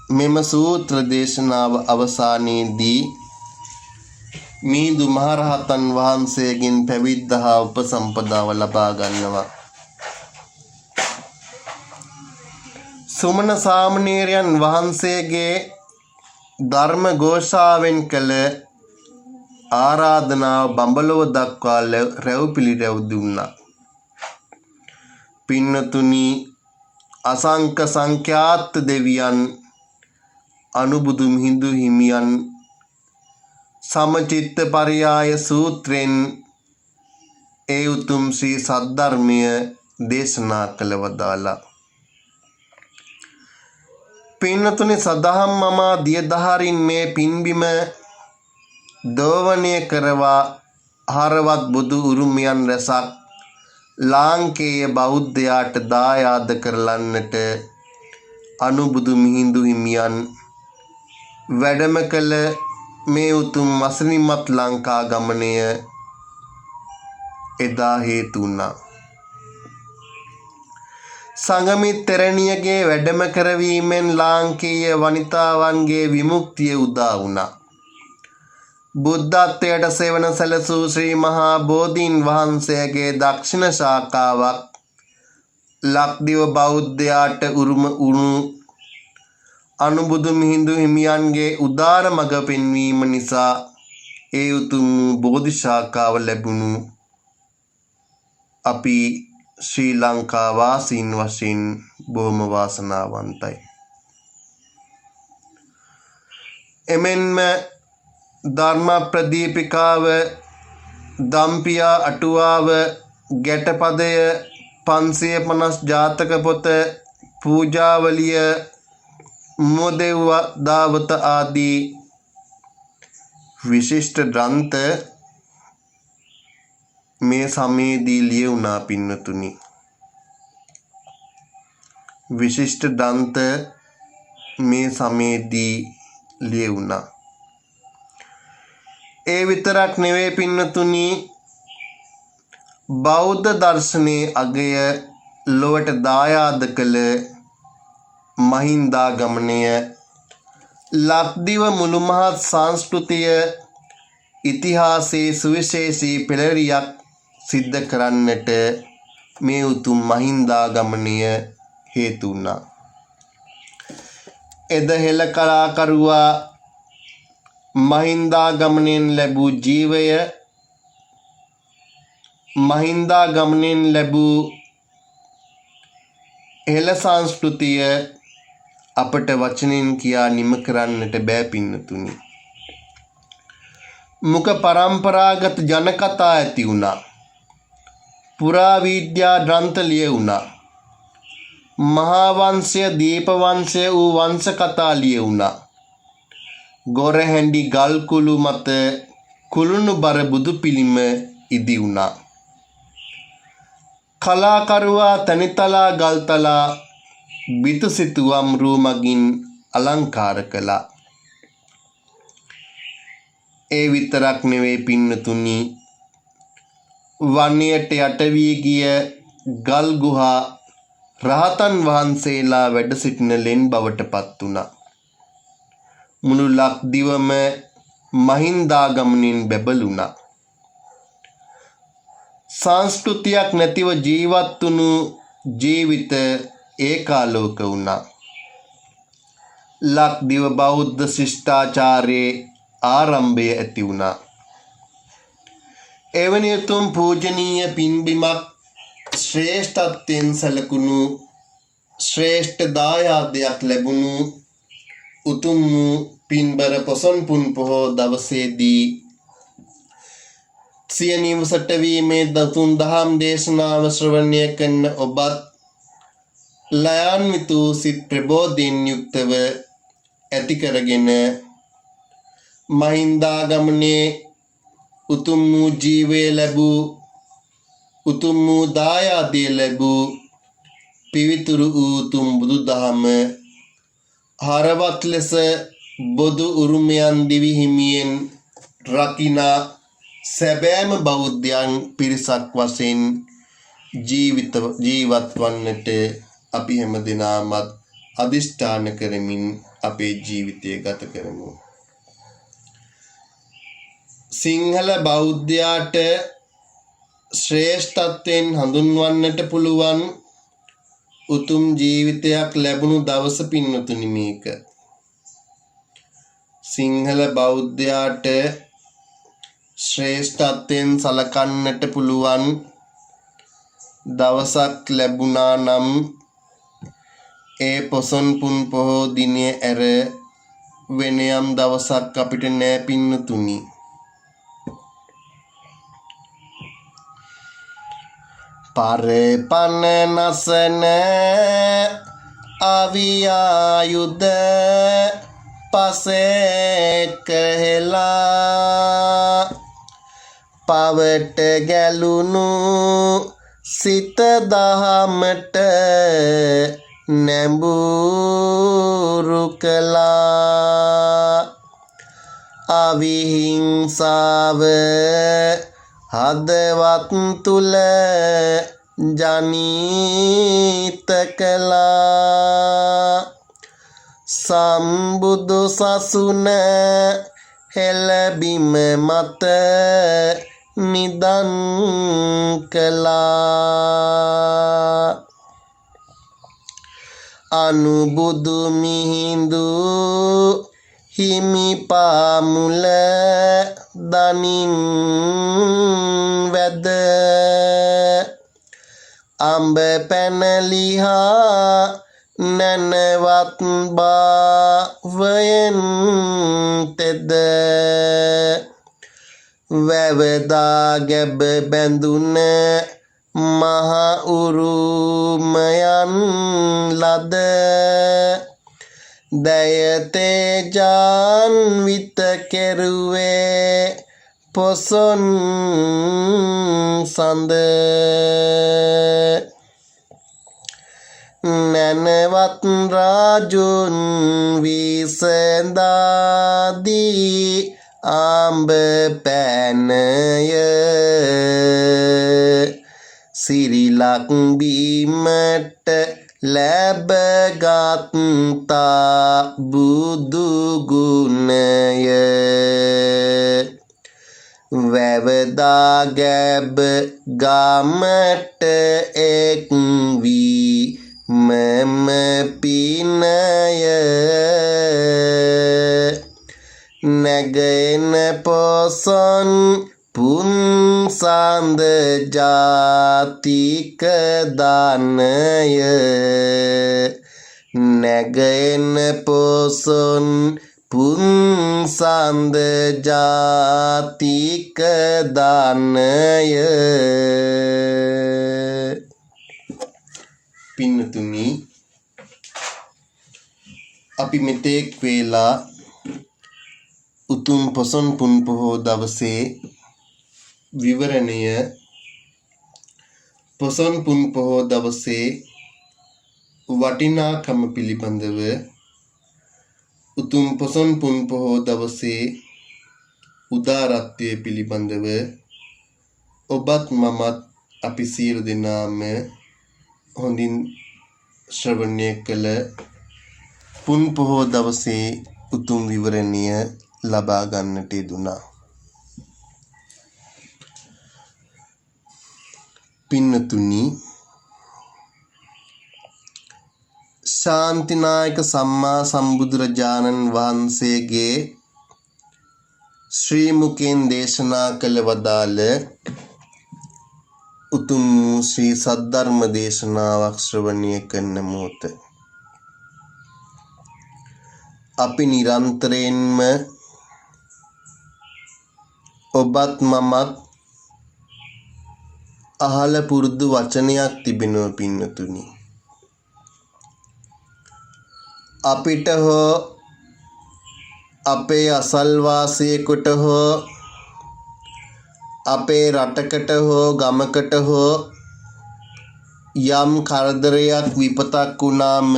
මෙම සූත්‍ර දේශනාව අවසානයේදී මිහිඳු මහරහතන් වහන්සේගෙන් පැවිද්ද හා උපසම්පදාව ලබා ගන්නවා. සුමන සාමණේරයන් වහන්සේගේ ධර්ම ഘോഷාවෙන් කළ ආරාධනාව බඹලොව දක්වා රැව් පිළිරැව් දුන්නා. පින්නතුනි, අසංක සංඛ්‍යාත දෙවියන් අනුබුදු මිහිඳු හිමියන් සමචිත්ත පරියාය සූත්‍රයෙන් ඒ උතුම් ශ්‍රී සද්ධර්මය දේශනා කළ වදාලා. පින්නතුනි, සදහම් මමා දියදහරින් මේ පින්බිම දෝවනය කරවා හරවත් බුදු උරුමයන් රැසක් ලාංකේය බෞද්ධයාට දායාද කරලන්නට අනුබුදු මිහිඳු හිමියන් වැඩම කළ මේ උතුම් වසනිමත් ලංකා ගමනය එදා හේතු වුණා. සංගමිත් තෙරණියගේ වැඩම කරවීමෙන් ලාංකීය වනිතාවන්ගේ විමුක්තිය උදා වුණා. බුද්ධත්වයට සෙවන සැලසූ ශ්‍රී මහා බෝධීන් වහන්සේගේ දක්ෂිණ ශාඛාවක් ලක්දිව බෞද්ධයාට උරුම වුණු අනුබුදු මිහිඳු හිමියන්ගේ උදාර මඟ පෙන්වීම නිසා ඒ උතුම් බෝධි ශාඛාව ලැබුණු අපි ශ්‍රී ලංකා වාසීන් වශයෙන් බොහොම වාසනාවන්තයි. එමෙන්ම ධර්ම ප්‍රදීපිකාව, දම්පියා අටුවාව, ගැටපදය, 550 ජාතක පොත, पूजावलिय मोदेवदावत आदि विशिष्ट ग्रंथ මේ සමයේදී ලියුණා පින්නතුනි. විශිෂ්ට දන්ත මේ සමයේදී ලියුණා. ඒ විතරක් නෙවෙයි පින්නතුනි, බෞද්ධ දර්ශනයේ අගය ලොවට දායාද කළ මහින්දාගමනය ලක්දිව මුළුමහත් සංස්කෘතිය ඉතිහාසයේ සුවිශේෂී පෙළරියක් සිද්ධ කරන්නට මේ උතුම් මහින්දාගමනය හේතු වුණා. එද හෙළ කලාකරුවා මහින්දාගමනයෙන් ලැබූ ජීවය, මහින්දාගමනයෙන් ලැබූ හෙළ සංස්කෘතිය අපට වචනෙන් කියා නිම කරන්නට බෑ පින්නතුනි. මුක පරම්පරාගත ජනකතා ඇති වුණා. පුරාවිද්‍යා ග්‍රන්ථ ලියවුණා. මහා වංශය, දීපවංශය වූ වංශ කතා ලියවුණා. ගොරහැඬි ගල්කුළු මත කුළුණු බර බුදු පිළිම ඉදි වුණා. කලාකරුවා තනිතලා ගල්තලා බිතුසිතුවම් රූ මගින් අලංකාර කළා. ඒ විතරක් නෙවෙයි පින්නතුනි, වනයට යට වී ගිය ගල් ගුහා රහතන් වහන්සේලා වැඩ සිටින ලෙන් බවට පත් වුණා. මුළු ලක්දිවම මහින්දාගමනින් බැබළුණා. සංස්කෘතියක් නැතිව ජීවත් වුණු ජීවිත ඒකාලෝක වුණා. ලක්දිව බෞද්ධ ශිෂ්ටාචාරයේ ආරම්භය ඇති වුණා. එවැනි උතුම් පූජනීය පින්බිමක් ශ්‍රේෂ්ඨත්වයෙන් සැලකුණු ශ්‍රේෂ්ඨ දායාදයක් ලැබුණු උතුම් පින්බර පොසොන් පුන් පොහෝ දවසේදී සිය නිවසට වීමේ දතුන් දහම් දේශනාව ශ්‍රවණය කරන ඔබත් ලයාන්විත සිත් ප්‍රබෝධයෙන් යුක්තව ඇති කරගෙන මහින්දාගමනයේ උතුම් වූ ජීවය ලැබූ, උතුම් වූ දායාදය ලැබූ පිවිතුරු වූ උතුම් බුදුදහම හරවත් ලෙස බොදු උරුමයන් දිවි හිමියෙන් රකිනා සැබෑම බෞද්ධයන් පිරිසක් වශයෙන් ජීවත් වන්නට අපි හැම දෙනාමත් අදිෂ්ඨාන කරමින් අපේ ජීවිතය ගත කරමු. සිංහල බෞද්ධයාට ශ්‍රේෂ්ඨත්වයෙන් හඳුන්වන්නට පුළුවන් උතුම් ජීවිතයක් ලැබුණු දවස පින්නතුනි මේක. සිංහල බෞද්ධයාට ශ්‍රේෂ්ඨත්වයෙන් සලකන්නට පුළුවන් දවසක් ලැබුණා නම් ඒ පොසොන් පුන් පොහෝ දිනය ඇර වෙන යම් දවසක් අපිට නෑ පින්නතුනි. පරපන නසන අවියායුද පසේක හෙලා පවට ගැලුණු සිත දහමට නැඹුරු කළා. අවිහිංසාව හදවත් තුල ජනිත කළා. සම්බුදු සසුන හෙළබිම මත නිදන් කළා. අනුබුදු මිහිඳු හිමි පාමුල දනින් වැද අඹ පැනලිහා නැනවත් භාවයෙන් තෙද වැවදා ගැබ බැඳුන මහා උරුමයන් ලද දයතේ ජාන්විත කෙරුවේ පොසොන් සඳ නැනවත් රාජුන් විසඳාදී ආඹ පැනය සිරිලක් බීමට ලැබගත්තා බුදු ගුණය වැවදා ගැබ ගමට එක් වී මම පිනය නැගෙන පොසොන් පුන්සන්ද ජාතික දානය නැගෙන පොසොන් පුන්සන්ද ජාතික දානය. පින්නතුනි, අපි මෙතෙක් වේලා උතුම් පොසොන් පුන් පොහෝ දවසේ විවරණය පොසොන් පුන් පොහෝ දවසේ වටිනාකම පිළිබඳව උතුම් පොසොන් පුන් පොහෝ දවසේ උදාරත්වය පිළිබඳව ඔබත් මමත් අපි සියලු දෙනාම හොඳින් ශ්‍රවණය කළ පුන් පොහෝ දවසේ උතුම් විවරණය ලබා ගන්නට යෙදුණා. පින්නතුනි, ශාන්තිනායක සම්මා සම්බුදුරජාණන් වහන්සේගේ ශ්‍රී මුකෙන් දේශනා කළ වදාළ උතුම් ශ්‍රී සද්ධර්ම දේශනාවක් ශ්‍රවණය කරන මොහොත අපි නිරන්තරයෙන්ම ඔබත් මමත් අහල පුරුදු වචනයක් තිබෙනවා. පින්නතුනි, අපිට හෝ අපේ අසල්වාසියෙකුට හෝ අපේ රටකට හෝ ගමකට හෝ යම් කරදරයක් විපතක් වුණාම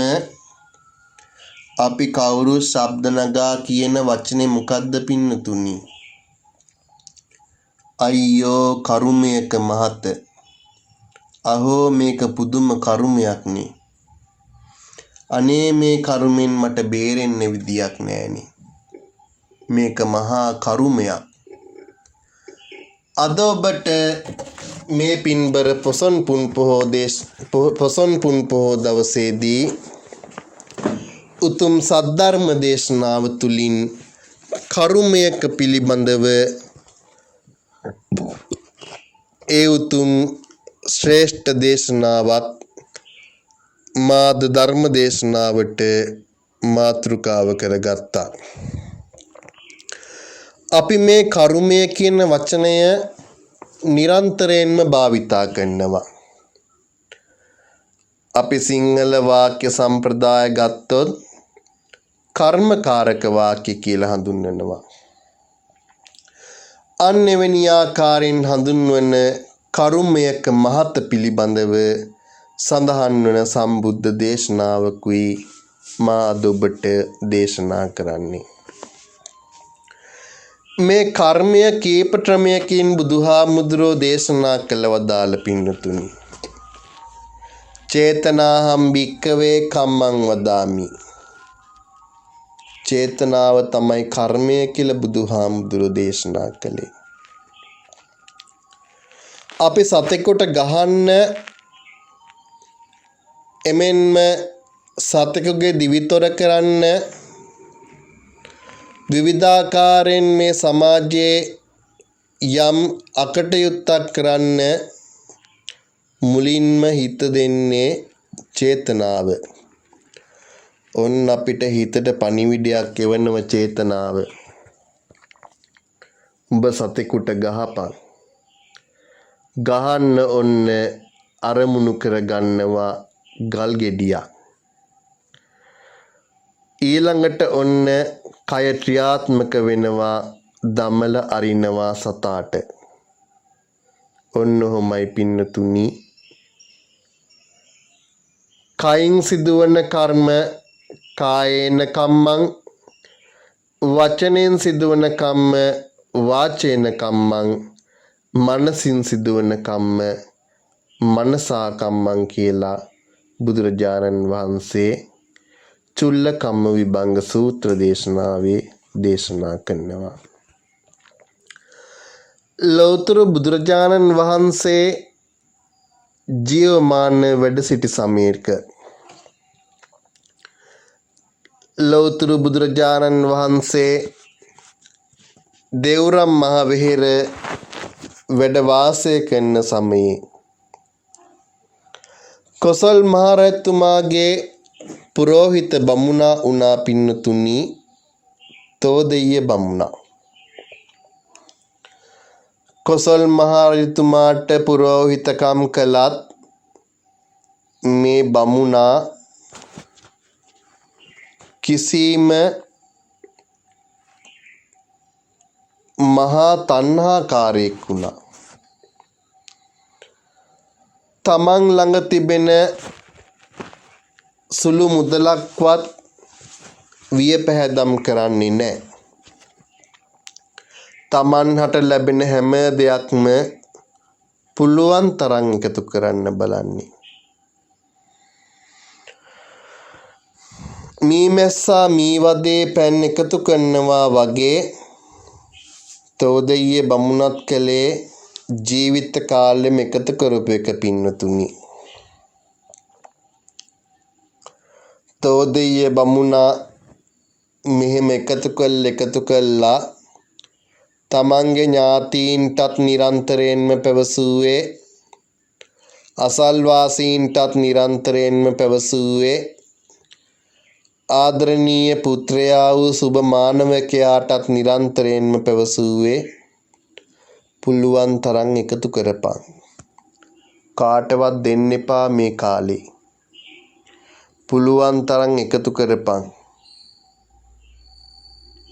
අපි කවුරු ශබ්ද නගා කියන වචනේ මොකද්ද පින්නතුනි? අයියෝ කරුමයක මහත, අහෝ මේක පුදුම කරුමයක්නේ, අනේ මේ කරුමෙන් මට බේරෙන්න විදියක් නෑනේ, මේක මහා කරුමයක්. අද ඔබට මේ පින්බර පොසොන් පුන් පොහෝ දවසේදී උතුම් සද්ධර්ම දේශනාව තුළින් කරුමයක පිළිබඳව ඒ උතුම් ශ්‍රේෂ්ඨ දේශනාවක් මාද ධර්ම දේශනාවට මාතෘකාව කරගත්තා. අපි මේ කරුමය කියන වචනය නිරන්තරයෙන්ම භාවිතා කරනවා. අපි සිංහල වාක්‍ය සම්ප්‍රදාය ගත්තොත් කර්මකාරක වාක්‍ය කියලා හඳුන්වනවා. අන්න එවැනි ආකාරයෙන් හඳුන්වන කරුමයක මහත පිළිබඳව සඳහන් වන සම්බුද්ධ දේශනාවකුයි මා අද ඔබට දේශනා කරන්නේ. මේ කර්මය කීප ක්‍රමයකින් බුදුහාමුදුරෝ දේශනා කළ වදාළ පින්නතුනි. චේතනාහම් භික්කවේ කම්මං වදාමි. චේතනාව තමයි කර්මය කියලා බුදුහාමුදුරෝ දේශනා කළේ. අපි සතෙකුට ගහන්න, එමෙන්ම සතෙකුගේ දිවිතොර කරන්න විවිධාකාරයෙන් මේ සමාජයේ යම් අකටයුත්තක් කරන්න මුලින්ම හිත දෙන්නේ චේතනාව. ඔන්න අපිට හිතට පණිවිඩයක් එවනව චේතනාව. උඹ සතෙකුට ගහපන්. ගහන්න ඔන්න අරමුණු කරගන්නවා ගල් ගෙඩියක්. ඊළඟට ඔන්න කය ක්‍රියාත්මක වෙනවා දමල අරිනවා සතාට. ඔන්න ඔහොමයි පින්නතුනි. කයින් සිදුවන කර්ම කායේන කම්මං, වචනෙන් සිදුවන කම්ම වාචේන කම්මං, මනසින් සිදුවන කම්ම මනසා කම්මං කියලා බුදුරජාණන් වහන්සේ චුල්ල කම්ම විභංග සූත්‍ර දේශනාවේ දේශනා කරනවා. ලෞතර බුදුරජාණන් වහන්සේ ජීවමාන වැඩ සිටි සමයක ලෞතර බුදුරජාණන් වහන්සේ දෙව්රම් මහ විහෙර වැඩ වාසය කරන සමයේ කොසල් මහ රජතුමාගේ පුරෝහිත බමුණා වුණා පින්නතුනි තෝදෙය්‍ය බමුණා. කොසල් මහ රජතුමාට පුරෝහිතකම් කළත් මේ බමුණා කිසිම මහා තණ්හාකාරයෙක් වුණා. තමන් ළඟ තිබෙන සුළු මුදලක්වත් වියපැහැදම් කරන්නේ නැහැ. තමන් හට ලැබෙන හැම දෙයක්ම පුළුවන් තරම් එකතු කරන්න බලන්නේ. මීමැස්සා මීවදේ පැන් එකතු කරනවා වගේ තෝදෙය්‍ය බමුණත් කළේ ජීවිත කාලෙම එකතු කරපු එක පින්නතුනි. තෝදෙය්‍ය බමුණා මෙහෙම එකතු කළා තමන්ගේ ඥාතීන්ටත් නිරන්තරයෙන්ම පැවසුවේ, අසල්වාසීන්ටත් නිරන්තරයෙන්ම පැවසුවේ, ආදරණීය පුත්‍රයා වූ සුබ මානවකයාටත් නිරන්තරයෙන්ම පැවසුවේ පුළුවන් තරම් එකතු කරපන්. කාටවත් දෙන්න එපා මේ කාලේ. පුළුවන් තරම් එකතු කරපන්.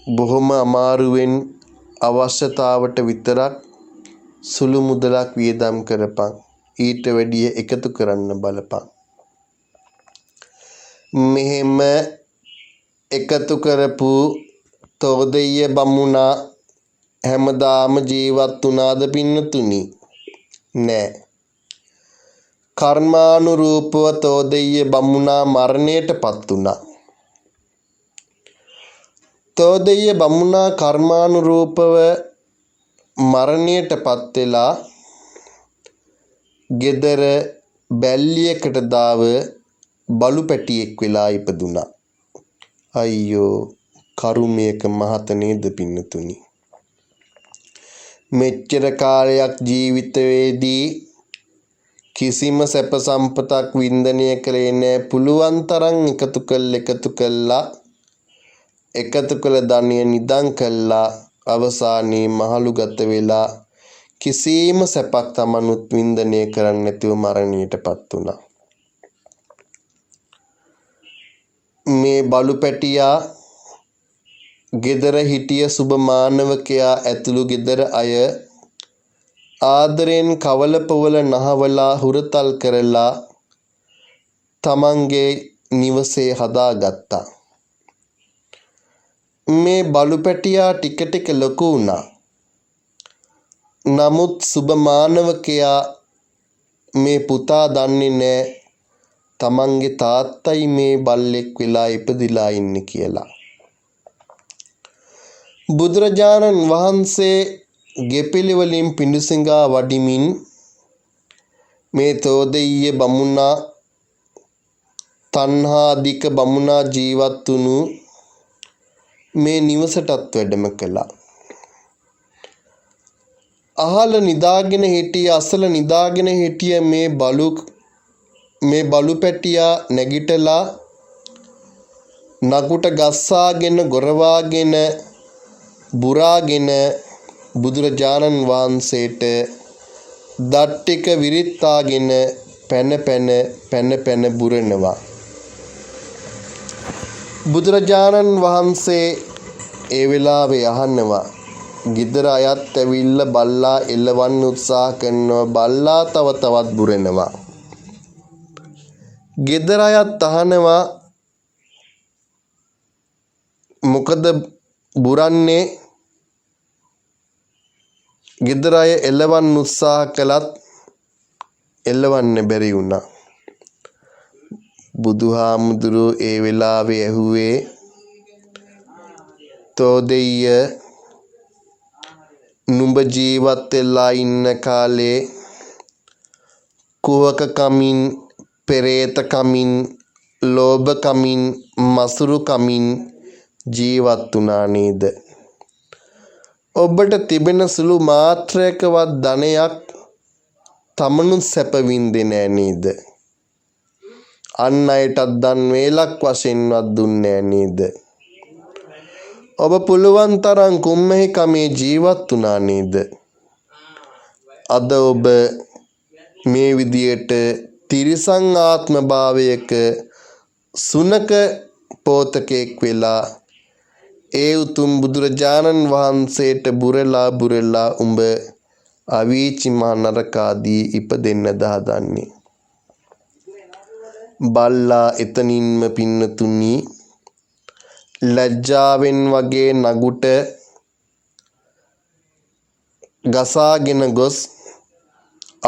බොහොම අමාරුවෙන් අවශ්‍යතාවට විතරක් සුළු මුදලක් වියදම් කරපන්. ඊට වැඩිය එකතු කරන්න බලපන්. මෙහෙම එකතු කරපු තෝදෙය්‍ය බමුණා හැමදාම ජීවත් වුණාද පින්නතුනි? නෑ. කර්මානුරූපව තෝදෙය්‍ය බමුණා මරණයට පත් වුණා. තෝදෙය්‍ය බමුණා කර්මානුරූපව මරණයට පත් වෙලා ගෙදර බැල්ලියකට දාව බලු පැටියෙක් වෙලා ඉපදුණා. අයියෝ කරුමයක මහත නේද පින්නතුනි? මෙච්චර කාලයක් ජීවිතයේදී කිසිම සැප සම්පතක් වින්දනය කළේ නැහැ. පුළුවන් තරම් එකතු කළා එකතු කළ ධනය නිදන් කළා. අවසානයේ මහලු ගත වෙලා කිසිම සැපක් තමනුත් වින්දනය කරන්නේ නැතිව මරණයටපත් වුණා. මේ බලු පැටියා ගෙදර හිටිය සුබ මානවකයා ඇතුළු ගෙදර අය ආදරෙන් කවලපවල නහවලා හුරතල් කරලා තමන්ගේ නිවසේ හදාගත්තා. මේ බලු පැටියා ටික ටික ලොකු වුණා. නමුත් සුබ මානවකයා මේ පුතා දන්නේ නැහැ තමන්ගේ තාත්තයි මේ බල්ලෙක් වෙලා ඉපදිලා ඉන්නේ කියලා. බුදුරජාණන් වහන්සේ ගෙපිලිවලින් පිඬුසිඟා වඩිමින් මේ තෝදෙය්‍ය බමුණා තණ්හාධික බමුණා ජීවත් වුණු මේ නිවසටත් වැඩම කළා. අහල නිදාගෙන හිටිය අසල නිදාගෙන හිටිය මේ බලු පැටියා නැගිටලා නකුට ගස්සාගෙන ගොරවාගෙන බුරාගෙන බුදුරජාණන් වහන්සේට දත් ටික විරිත්තාගෙන පැන පැන බුරනවා. බුදුරජාණන් වහන්සේ ඒ වෙලාවේ අහනවා, ගෙදර අයත් ඇවිල්ලා බල්ලා එල්ලවන්න උත්සාහ කරනවා. බල්ලා තව තවත් බුරෙනවා. ගෙදර අයත් අහනවා, මොකද බුරන්නේ? ගෙදර අය එල්ලවන්න උත්සාහ කළත් එල්ලවන්න බැරි වුණා. බුදුහාමුදුරුවෝ ඒ වෙලාවේ ඇහුවේ, තෝ දෙය නුඹ ජීවත් වෙලා ඉන්න කාලේ කුහක කමින්, පෙරේත කමින්, ලෝභ කමින්, මසුරු කමින් ජීවත් වුණා නේද? ඔබට තිබෙන සුළු මාත්‍රයකවත් ධනයක් තමනුත් සැප වින්දේ නෑ නේද? අන් අයටත් දන් වේලක් වශයෙන්වත් දුන්නේ නෑ නේද? ඔබ පුළුවන් තරම් කුම්මැහි කමේ ජීවත් වුණා නේද? අද ඔබ මේ විදියට තිරිසන් ආත්ම භාවයක සුනක පෝතකෙක් වෙලා ඒ උතුම් බුදුරජාණන් වහන්සේට බුරලා උඹ අවීචි මහ නරකාදී ඉපදෙන්නද හදන්නේ. බල්ලා එතනින්ම පින්නතුනි ලැජ්ජාවෙන් වගේ නගුට ගසාගෙන ගොස්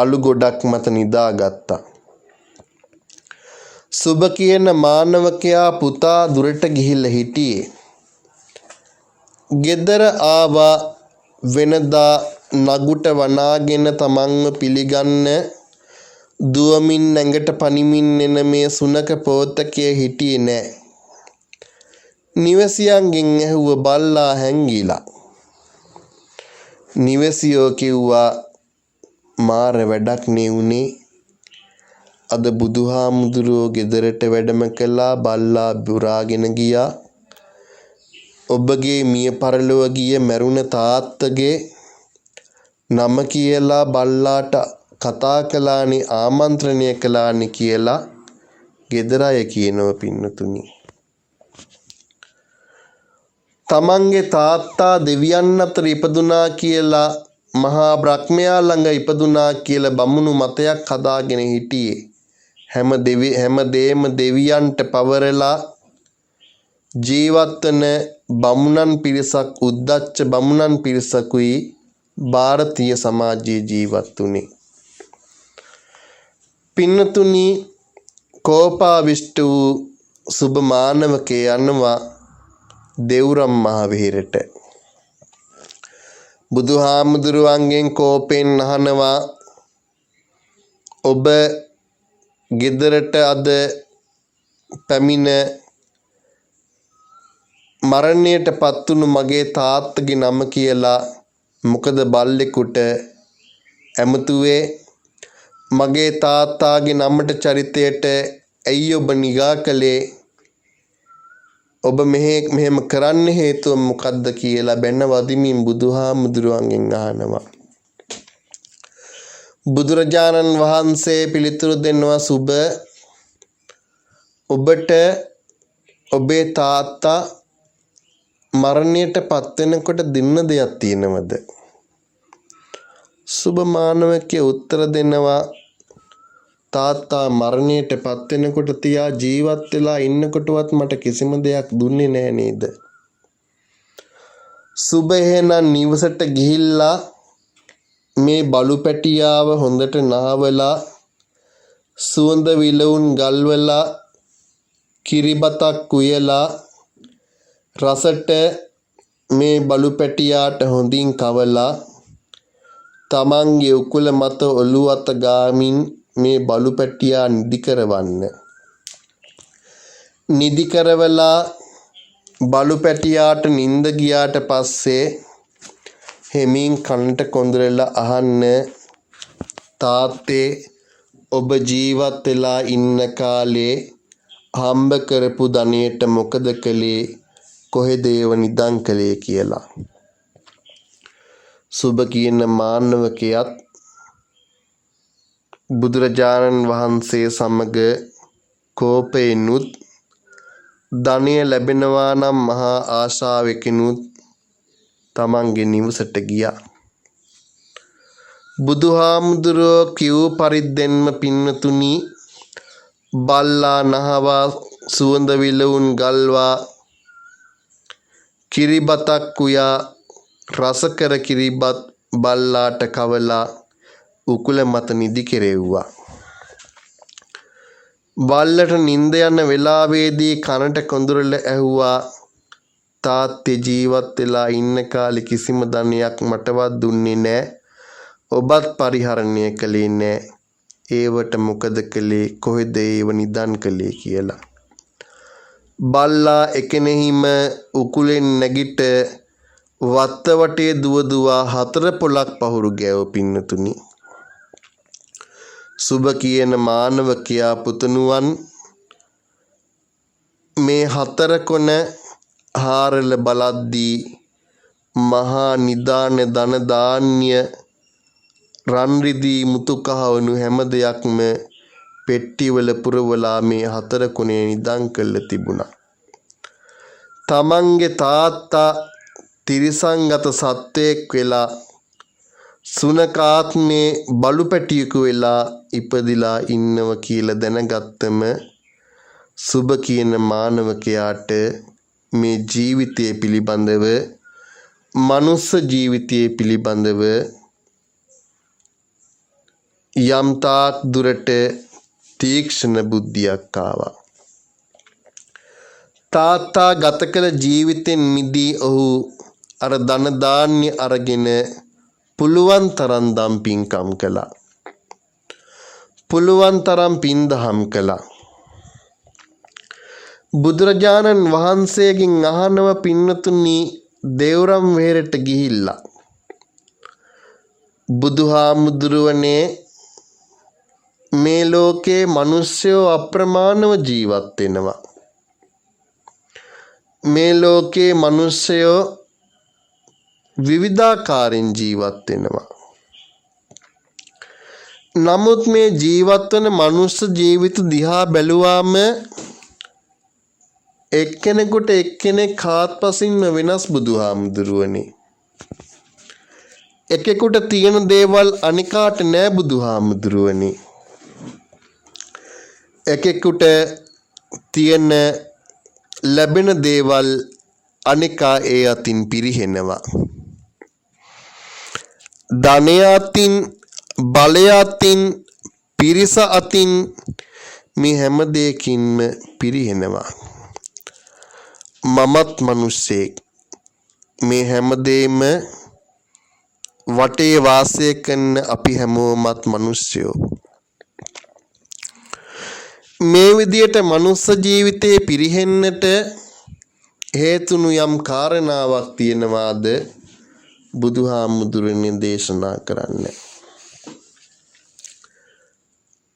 අලු ගොඩක් මත නිදාගත්තා. සුබ කියන මානවකයා පුතා දුරට ගිහිල්ලා හිටියේ. ගෙදර ආවා වෙනදා නගුට වනාගෙන තමන්ව පිළිගන්න දුවමින් ඇඟට පනිමින් එන මේ සුනක පෝතකයේ හිටියේ නෑ. නිවසියන්ගෙන් ඇහුව බල්ලා හැංගිලා. නිවසියෝ කිව්වා, මාර වැඩක් නේ උනේ. අද බුදුහාමුදුරුවෝ ගෙදරට වැඩම කළා, බල්ලා බුරාගෙන ගියා. ඔබගේ මිය පරලොව ගිය මැරුණ තාත්තගේ නම කියලා බල්ලාට කතා කළානේ, ආමන්ත්‍රණය කළානේ කියලා ගෙදර අය කියනවා පින්නතුනි. තමන්ගේ තාත්තා දෙවියන් අතර ඉපදුනා කියලා, මහා බ්‍රහ්මයා ළඟ ඉපදුනා කියලා බමුණු මතයක් හදාගෙන හිටියේ. හැමදේම දෙවියන්ට පවරලා ජීවත්වන බමුණන් පිරිසක්, උද්දච්ච බමුණන් පිරිසකුයි ಭಾರತೀಯ සමාජයේ ජීවත් වුණේ. පින්නතුනි, කෝපාවිෂ්ඨ වූ සුබ මානවකේ යනවා දෙව්රම් මහ විහෙරට. බුදුහාමුදුරුවන්ගෙන් කෝපෙන් අහනවා, ඔබ ගෙදරට අද පැමිණ මරණයට පත්වුණු මගේ තාත්තගේ නම කියලා මොකද බල්ලෙකුට ඇමතුවේ? මගේ තාත්තාගේ නමට චරිතයට ඇයි ඔබ නිගා කළේ? ඔබ මෙහෙම කරන්න හේතුව මොකද්ද කියලා බැන වදිමින් බුදුහාමුදුරුවන්ගෙන් අහනවා. බුදුරජාණන් වහන්සේ පිළිතුරු දෙනවා, සුබ, ඔබට ඔබේ තාත්තා මරණයට පත් වෙනකොට දින්න දෙයක් තියෙනවද? සුබ මානවකයා උත්තර දෙනවා, තාත්තා මරණයට පත් වෙනකොට තියා ජීවත් වෙලා ඉන්නකොටවත් මට කිසිම දෙයක් දුන්නේ නෑ නේද? සුබ එහෙනම් නිවසට ගිහිල්ලා මේ බලු පැටියාව හොඳට නාවලා සුවඳ විලවුන් ගල්වලා කිරිබතක් උයලා රසට මේ බලු පැටියාට හොඳින් කවලා තමන්ගේ උකුල මත ඔළුව අත ගාමින් මේ බලු පැටියා නිදි කරවන්න. නිදි කරවලා බලු පැටියාට නිින්ද ගියාට පස්සේ හෙමින් කනට කොඳුරලා අහන්න, තාත්තේ ඔබ ජීවත් වෙලා ඉන්න කාලේ හම්බ කරපු ධනියට මොකද කළේ? කොහෙද ඒව නිදන් කළේ කියලා. සුබ කියන මානවකයාත් බුදුරජාණන් වහන්සේ සමග කෝපයෙන්ුත් ධනය ලැබෙනවා නම් මහා ආශාවකිනුත් තමන්ගේ නිවසට ගියා. බුදුහාමුදුරුවෝ කිව් පරිද්දෙන්ම පින්නතුනි බල්ලා නහවා සුවඳ විලවුන් ගල්වා කිරිබතක් උයා රසකර කිරිබත් බල්ලාට කවලා උකුල මත නිදි කෙරෙව්වා. බල්ලට නින්ද යන වෙලාවේදී කනට කොඳුරල ඇහුවා තාත්තේ ජීවත් වෙලා ඉන්න කාලේ කිසිම ධනයක් මටවත් දුන්නේ නෑ. ඔබත් පරිහරණය කළේ නෑ. ඒවට මොකද කළේ? කොහෙද ඒව නිදන් කළේ කියලා. බල්ලා එකෙනෙහිම උකුලෙන් නැගිට වත්ත වටේ දුවදුවා 4 පොලක් පහුරු ගෑව පින්නතුනි. සුබ කියන මානවකයා පුතණුවන් මේ 4 කොන හාරල බලද්දී මහා නිදාන ධන ධාන්‍ය රන් රිදී මුතු කහවණු හැම දෙයක්ම පෙට්ටිවල පුරවලා මේ 4 කොනේ නිදන් කළ තිබුණා. තමන්ගේ තාත්තා තිරිසංගත සත්වයෙක් වෙලා සුනකාත්මේ බලු පැටියෙකු වෙලා ඉපදිලා ඉන්නව කියලා දැනගත්තම සුබ කියන මානවකයාට මේ ජීවිතය පිළිබඳව මනුස්ස ජීවිතය පිළිබඳව යම් තාක් දුරට තීක්ෂණ බුද්ධියක් ආවා. තාත්තා ගත කළ ජීවිතෙන් මිදී ඔහු අර ධන ධාන්‍ය අරගෙන පුළුවන් තරම් දම් පින්කම් කළා. පුළුවන් තරම් පින්දහම් කළා. බුදුරජාණන් වහන්සේගෙන් අහනව පින්නතුනි දේවරම් වෙහෙරට ගිහිල්ලා බුදුහාමුදුරුවනේ මේ ලෝකේ මිනිස්සුયો අප්‍රමාණව ජීවත් වෙනවා. මේ ලෝකේ මිනිස්සුયો විවිධාකාරයෙන් ජීවත් වෙනවා. නමුත් මේ ජීවත් වන මනුස්ස ජීවිත දිහා බැලුවාම එක්කෙනෙකුට එක්කෙනෙක් හාත්පසින්ම වෙනස් බුදුහාමුදුරුවනේ. එකෙකුට තියෙන දේවල් අනිකාට නෑ බුදුහාමුදුරුවනේ. එකෙකුට තියෙන ලැබෙන දේවල් අනිකා ඒ අතින් පිරිහෙනවා. ධනය අතින්, බලය අතින්, පිරිස අතින් මේ හැම දෙයකින්ම පිරිහෙනවා. මමත් මිනිස්සෙක්. මේ හැම දෙයක්ම වටේ වාසය කරන අපි හැමෝමත් මිනිස්සයෝ. මේ විදියට මනුස්ස ජීවිතේ පිරිහෙන්නට හේතුණු යම් කාරණාවක් තියෙනවාද බුදුහාමුදුරනේ දේශනා කරන්නේ.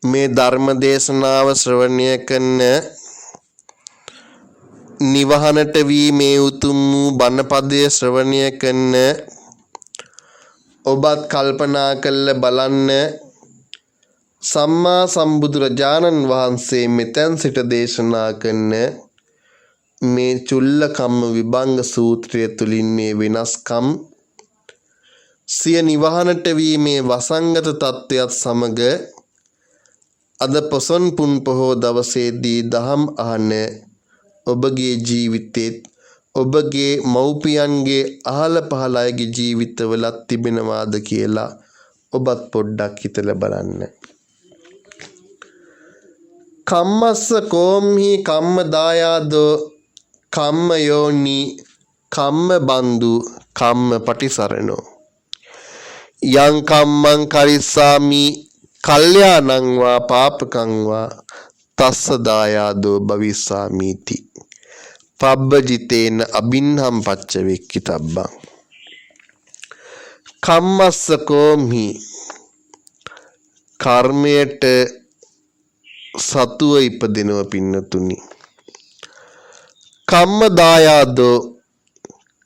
මේ ධර්ම දේශනාව ශ්‍රවණය කරන නිවහනට වී මේ උතුම් වූ බණපදය ශ්‍රවණය කරන ඔබත් කල්පනා කරලා බලන්න සම්මා සම්බුදුරජාණන් වහන්සේ මෙතෙන් සිට දේශනා කරන මේ චුල්ලකම්ම විභංග සූත්‍රය තුලින් මේ වෙනස්කම් සිය නිවහනට වී මේ වසංගත තත්ත්වයක් සමග අද පොසොන් පුන් පොහෝ දවසේදී දහම් අහන ඔබගේ ජීවිතෙත් ඔබගේ මව්පියන්ගේ අහල පහල අයගේ ජීවිතවලත් තිබෙනවාද කියලා ඔබත් පොඩ්ඩක් හිතලා බලන්න. කම්මස්ස කෝම්හි කම්ම දායාදෝ කම්ම යෝනි කම්ම බන්දු කම්ම පටිසරණෝ යං කම්මං කරිස්සාමි කල්යාණං වා පාපකං වා තස්ස දායාදෝ භවිස්සාමිති පබ්බජිතේන අබින්හම් පච්ච වෙක්කිතබ්බං. කම්මස්ස කෝම්හි කර්මයට සතුව ඉපදෙනව පින්නතුනි. කම්ම දායාදෝ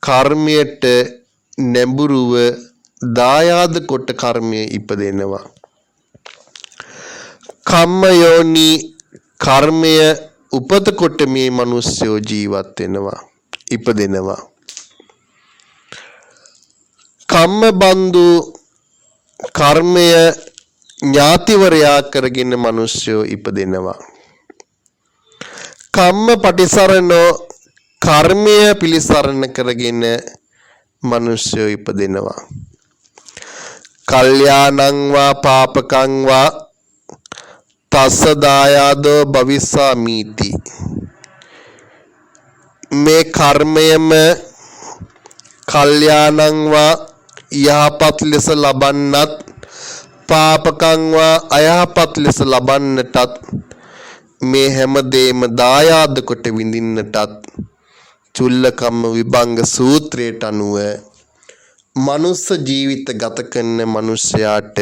කර්මයට නැඹුරුව දායාද කොට කර්මය ඉපදෙනවා. කම්ම යෝනි කර්මය උපත කොට මේ මිනිස්සුયો ජීවත් වෙනවා ඉපදෙනවා. කම්ම බන්දු කර්මය ඥාතිවරයා කරගෙන මිනිස්සුયો ඉපදෙනවා. කම්ම පටිසරණෝ කර්මය පිළිසරණ කරගෙන මිනිස්සුયો ඉපදෙනවා. කල්යාණං වා පාපකං වා තස්ස දායාදෝ භවිස්සාමීති. මේ කර්මයම කල්යාණං වා යහපත් ලෙස ලබන්නත් පාපකං වා අයහපත් ලෙස ලබන්නටත් මේ හැම දෙයම දායාද කොට විඳින්නටත් චුල්ලකම්ම විභංග සූත්‍රයට අනුව මනුස්ස ජීවිත ගත කරන මිනිසයාට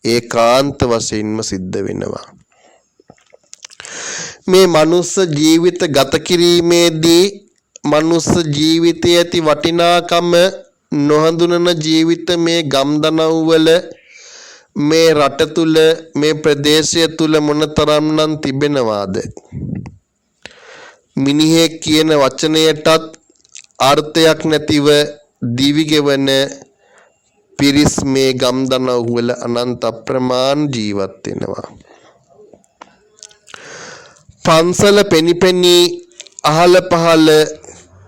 ඒකාන්ත වශයෙන්ම සිද්ධ වෙනවා. මේ මනුස්ස ජීවිත ගත කිරීමේදී මනුස්ස ජීවිතයේ ඇති වටිනාකම නොහඳුනන ජීවිත මේ ගම්දනව්වල මේ රට තුල මේ ප්‍රදේශය තුල මොනතරම්නම් තිබෙනවාද? මිනිහෙක් කියන වචනයටත් අර්ථයක් නැතිව දිවිගෙවන පිරිස් මේ ගම්දනව්වල අනන්ත අප්‍රමාණ ජීවත් වෙනවා. පන්සල පෙනිපෙනි අහල පහල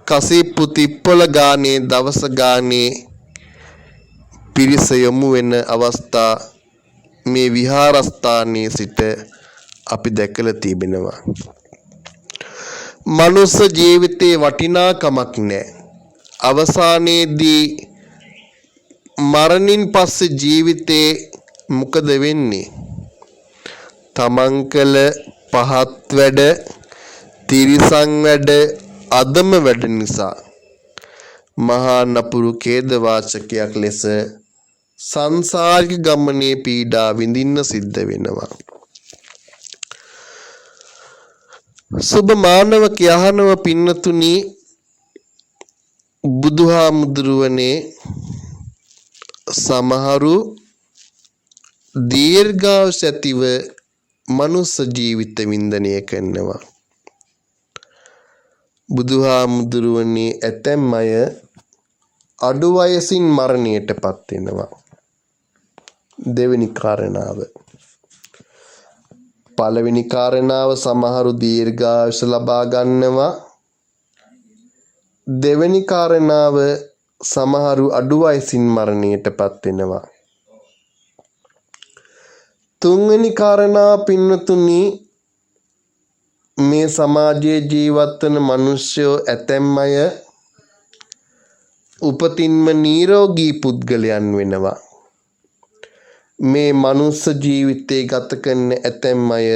කසිප්පු තිප්පොල ගානේ දවස ගානේ පිරිස යොමු වෙන අවස්ථා මේ විහාරස්ථානයේ සිට අපි දැකලා තිබෙනවා. මනුස්ස ජීවිතේ වටිනාකමක් නැහැ. අවසානයේදී මරණින් පස්සේ ජීවිතේ මොකද වෙන්නේ? තමන් කළ පහත් වැඩ, තිරිසන් වැඩ, අදම වැඩ නිසා මහා නපුරු ඛේදවාචකයක් ලෙස සංසාරික ගමනේ පීඩා විඳින්න සිද්ධ වෙනවා. සුබ මානවක යහනව පින්නතුනි, බුදුහාමුදුරුවනේ සමහරු දීර්ඝායුෂ ඇතිව මනුස්ස ජීවිත වින්දනය කරනවා. බුදුහාමුදුරුවනේ ඇතැම් අය අඩු වයසින් මරණයටපත් වෙනවා. දෙවෙනි කාරණාව. පළවෙනි කාරණාව සමහරු දීර්ඝායුෂ ලබා ගන්නවා. දෙවෙනි කාරණාව සමහරු අඩු වයසින් මරණයටපත් වෙනවා. තුන්වෙනි කාරණාව පින්නතුනි, මේ සමාජයේ ජීවත් වන මිනිස්සුયો ඇතැම් අය උපතින්ම නිරෝගී පුද්ගලයන් වෙනවා. මේ මනුස්ස ජීවිතේ ගත කරන ඇතැම් අය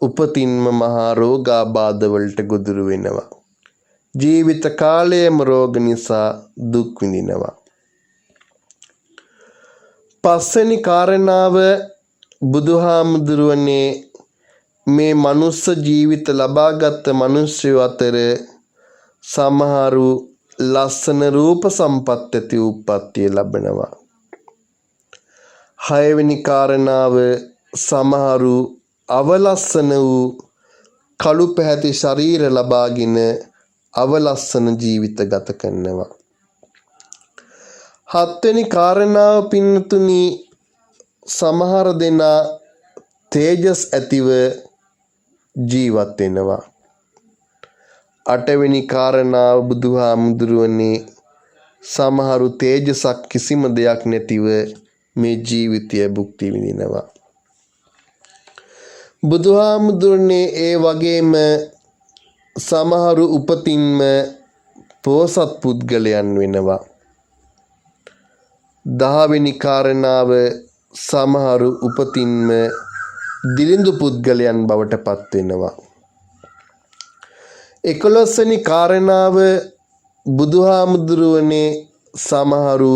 උපතින්ම මහා රෝගාබාධ වලට ගොදුරු වෙනවා. ජීවිත කාලයේම රෝග නිසා දුක් විඳිනවා. පස්වෙනි කාරණාව බුදුහාමුදුරුවනේ මේ මනුස්ස ජීවිත ලබාගත් මිනිස්සු අතර සමහරු ලස්සන රූප සම්පත් ඇති උප්පත්තිය ලබනවා. හයවෙනි කාරණාව සමහරු අවලස්සන වූ කළු පැහැති ශරීර ලබාගෙන අවලස්සන ජීවිත ගත කරනවා. හත්වෙනි කාරණාව පින්නතුනි, සමහර දෙනා තේජස් ඇතිව ජීවත් වෙනවා. අටවෙනි කාරණාව බුදුහාමුදුරුවනේ සමහරු තේජසක් කිසිම දෙයක් නැතිව මේ ජීවිතය භුක්ති විඳිනවා. බුදුහාමුදුරනේ ඒ වගේම සමහරු උපතින්ම පෝසත් පුද්ගලයන් වෙනවා. 10 වෙනි කාරණාව සමහරු උපතින්ම දිලිඳු පුද්ගලයන් බවට පත් වෙනවා. 11 වෙනි කාරණාව බුදුහාමුදුරුවනේ සමහරු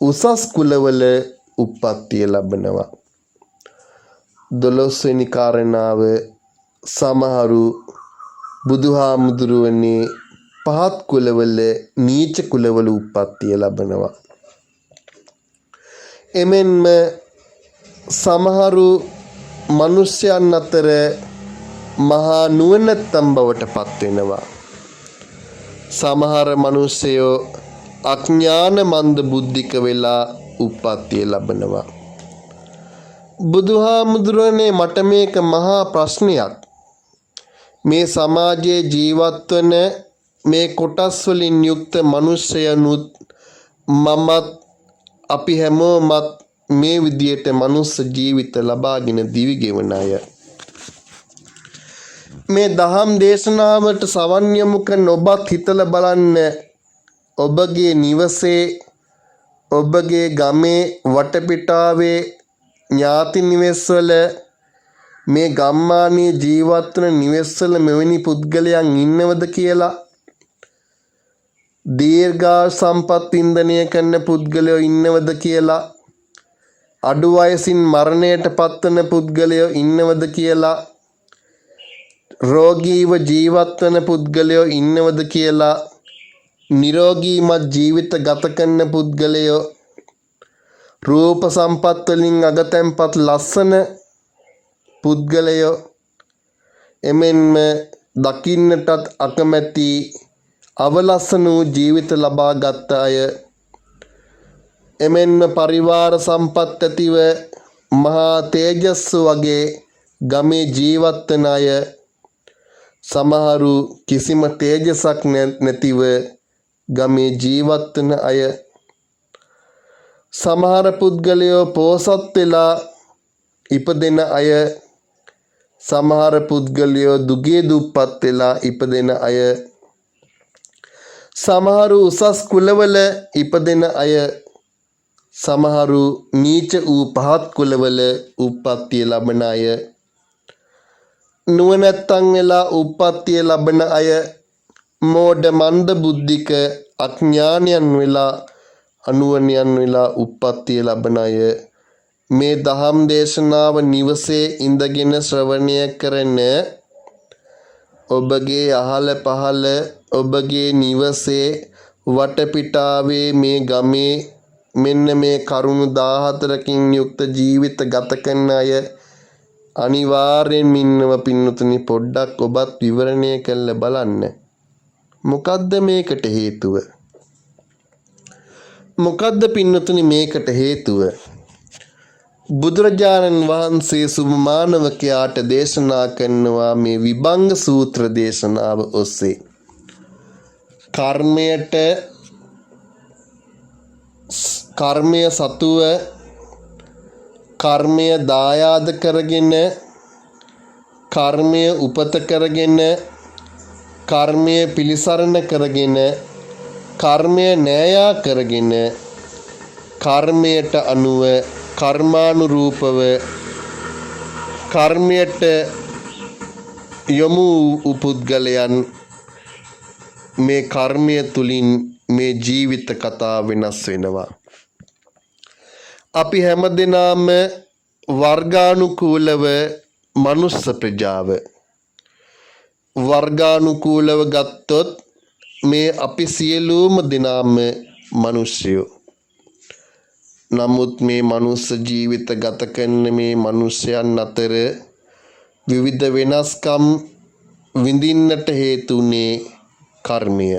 උසස් කුලවල උප්පත්තිය ලබනවා. 12 වෙනි කාරණාව සමහරු බුදුහාමුදුරුවනේ පහත් කුලවල නීච කුලවල උප්පත්තිය ලබනවා. එමෙන්ම සමහරු මනුෂ්‍යයන් අතර මහා නුවණැත්තන් බවට පත් වෙනවා. සමහර මනුෂ්‍යයෝ අඥාන මන්ද බුද්ධික වෙලා උප්පත්තිය ලබනවා. බුදුහාමුදුරනේ මට මේක මහා ප්‍රශ්නයක්. මේ සමාජයේ ජීවත් වන මේ කොටස් වලින් යුක්ත මනුෂ්‍යයනුත් මමත් අපි හැමෝමත් මේ විදියට මනුස්ස ජීවිත ලබාගෙන දිවි ගෙවන අය. මේ දහම් දේශනාවට සවන් යොමු කරන ඔබත් හිතලා බලන්න. ඔබගේ නිවසේ, ඔබගේ ගමේ වටපිටාවේ ඥාති නිවෙස්වල, මේ ගම්මානීය ජීවත් වන නිවෙස්වල මෙවැනි පුද්ගලයන් ඉන්නවද කියලා. දීර්ඝායු සම්පත් වින්දනය කරන පුද්ගලයෝ ඉන්නවද කියලා. අඩු වයසින් මරණයට පත්වන පුද්ගලයෝ ඉන්නවද කියලා. රෝගීව ජීවත් වන පුද්ගලයෝ ඉන්නවද කියලා. නිරෝගීමත් ජීවිත ගත කරන පුද්ගලයෝ, රූප සම්පත් වලින් අගතැන්පත් ලස්සන පුද්ගලයෝ, එමෙන්ම දකින්නටත් අකමැති අවලස්සන වූ ජීවිත ලබා ගත් අය, එමෙන්ම පරිවාර සම්පත් ඇතිව මහා තේජස් වගේ ගමේ ජීවත් වන අය, සමහරු කිසිම තේජසක් නැතිව ගමේ ජීවත් වන අය, සමහර පුද්ගලයෝ පෝසත් වෙලා ඉපදෙන අය, සමහර පුද්ගලයෝ දුගේ දුප්පත් වෙලා ඉපදෙන අය, සමහරු උසස් කුලවල ඉපදෙන අය, සමහරු නීච වූ පහත් කුලවල උප්පත්තිය ලබන අය, නුවණැත්තන් වෙලා උප්පත්තිය ලබන අය, මෝඩ මන්ද බුද්ධික අඥානයන් වෙලා අනුවණයන් වෙලා උප්පත්තිය ලබන අය මේ දහම් දේශනාව නිවසේ ඉඳගෙන ශ්‍රවණය කරන ඔබගේ අහල පහල, ඔබගේ නිවසේ වටපිටාවේ මේ ගමේ මෙන්න මේ කරුණු 14කින් යුක්ත ජීවිත ගත කරන අය අනිවාර්යෙන් ඉන්නව පින්නතුනි. පොඩ්ඩක් ඔබත් විවරණය කරලා බලන්න. මොකද්ද මේකට හේතුව? මොකද්ද පින්නතුනි මේකට හේතුව? බුදුරජාණන් වහන්සේ සුබ මානවකයාට දේශනා කරනවා මේ විභංග සූත්‍ර දේශනාව ඔස්සේ. කර්මය සතුව, කර්මය දායාද කරගෙන, කර්මය උපත කරගෙන, කර්මය පිළිසරණ කරගෙන, කර්මය නෑයා කරගෙන, කර්මයට අනුව කර්මානුරූපව කර්මයට යොමු වූ පුද්ගලයන් මේ කර්මය තුලින් මේ ජීවිත කතා වෙනස් වෙනවා. අපි හැමදෙනාම වර්ගානුකූලව මනුස්ස ප්‍රජාව. වර්ගානුකූලව ගත්තොත් මේ අපි සියලුම දෙනාම මිනිස්සුයෝ. නමුත් මේ මනුස්ස ජීවිත ගත කරන මේ මිනිසයන් අතර විවිධ වෙනස්කම් විඳින්නට හේතුනේ කර්මය.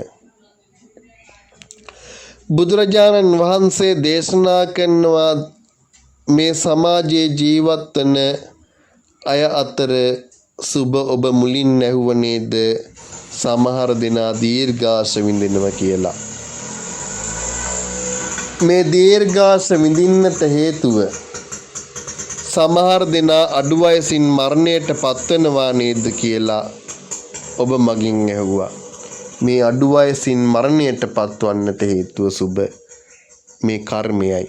බුදුරජාණන් වහන්සේ දේශනා කරනවා මේ සමාජයේ ජීවත් වන අය අතර සුබ ඔබ මුලින් ඇහුව නේද සමහර දෙනා දීර්ඝාස විඳිනවා කියලා. මේ දීර්ඝාස විඳින්නට හේතුව සමහර දෙනා අඩු වයසින් මරණයට පත්වෙනවා නේද කියලා ඔබ මගින් ඇහුවා. මේ අඩු වයසින් මරණයට පත්වන්නට හේතුව සුබ මේ කර්මයයි.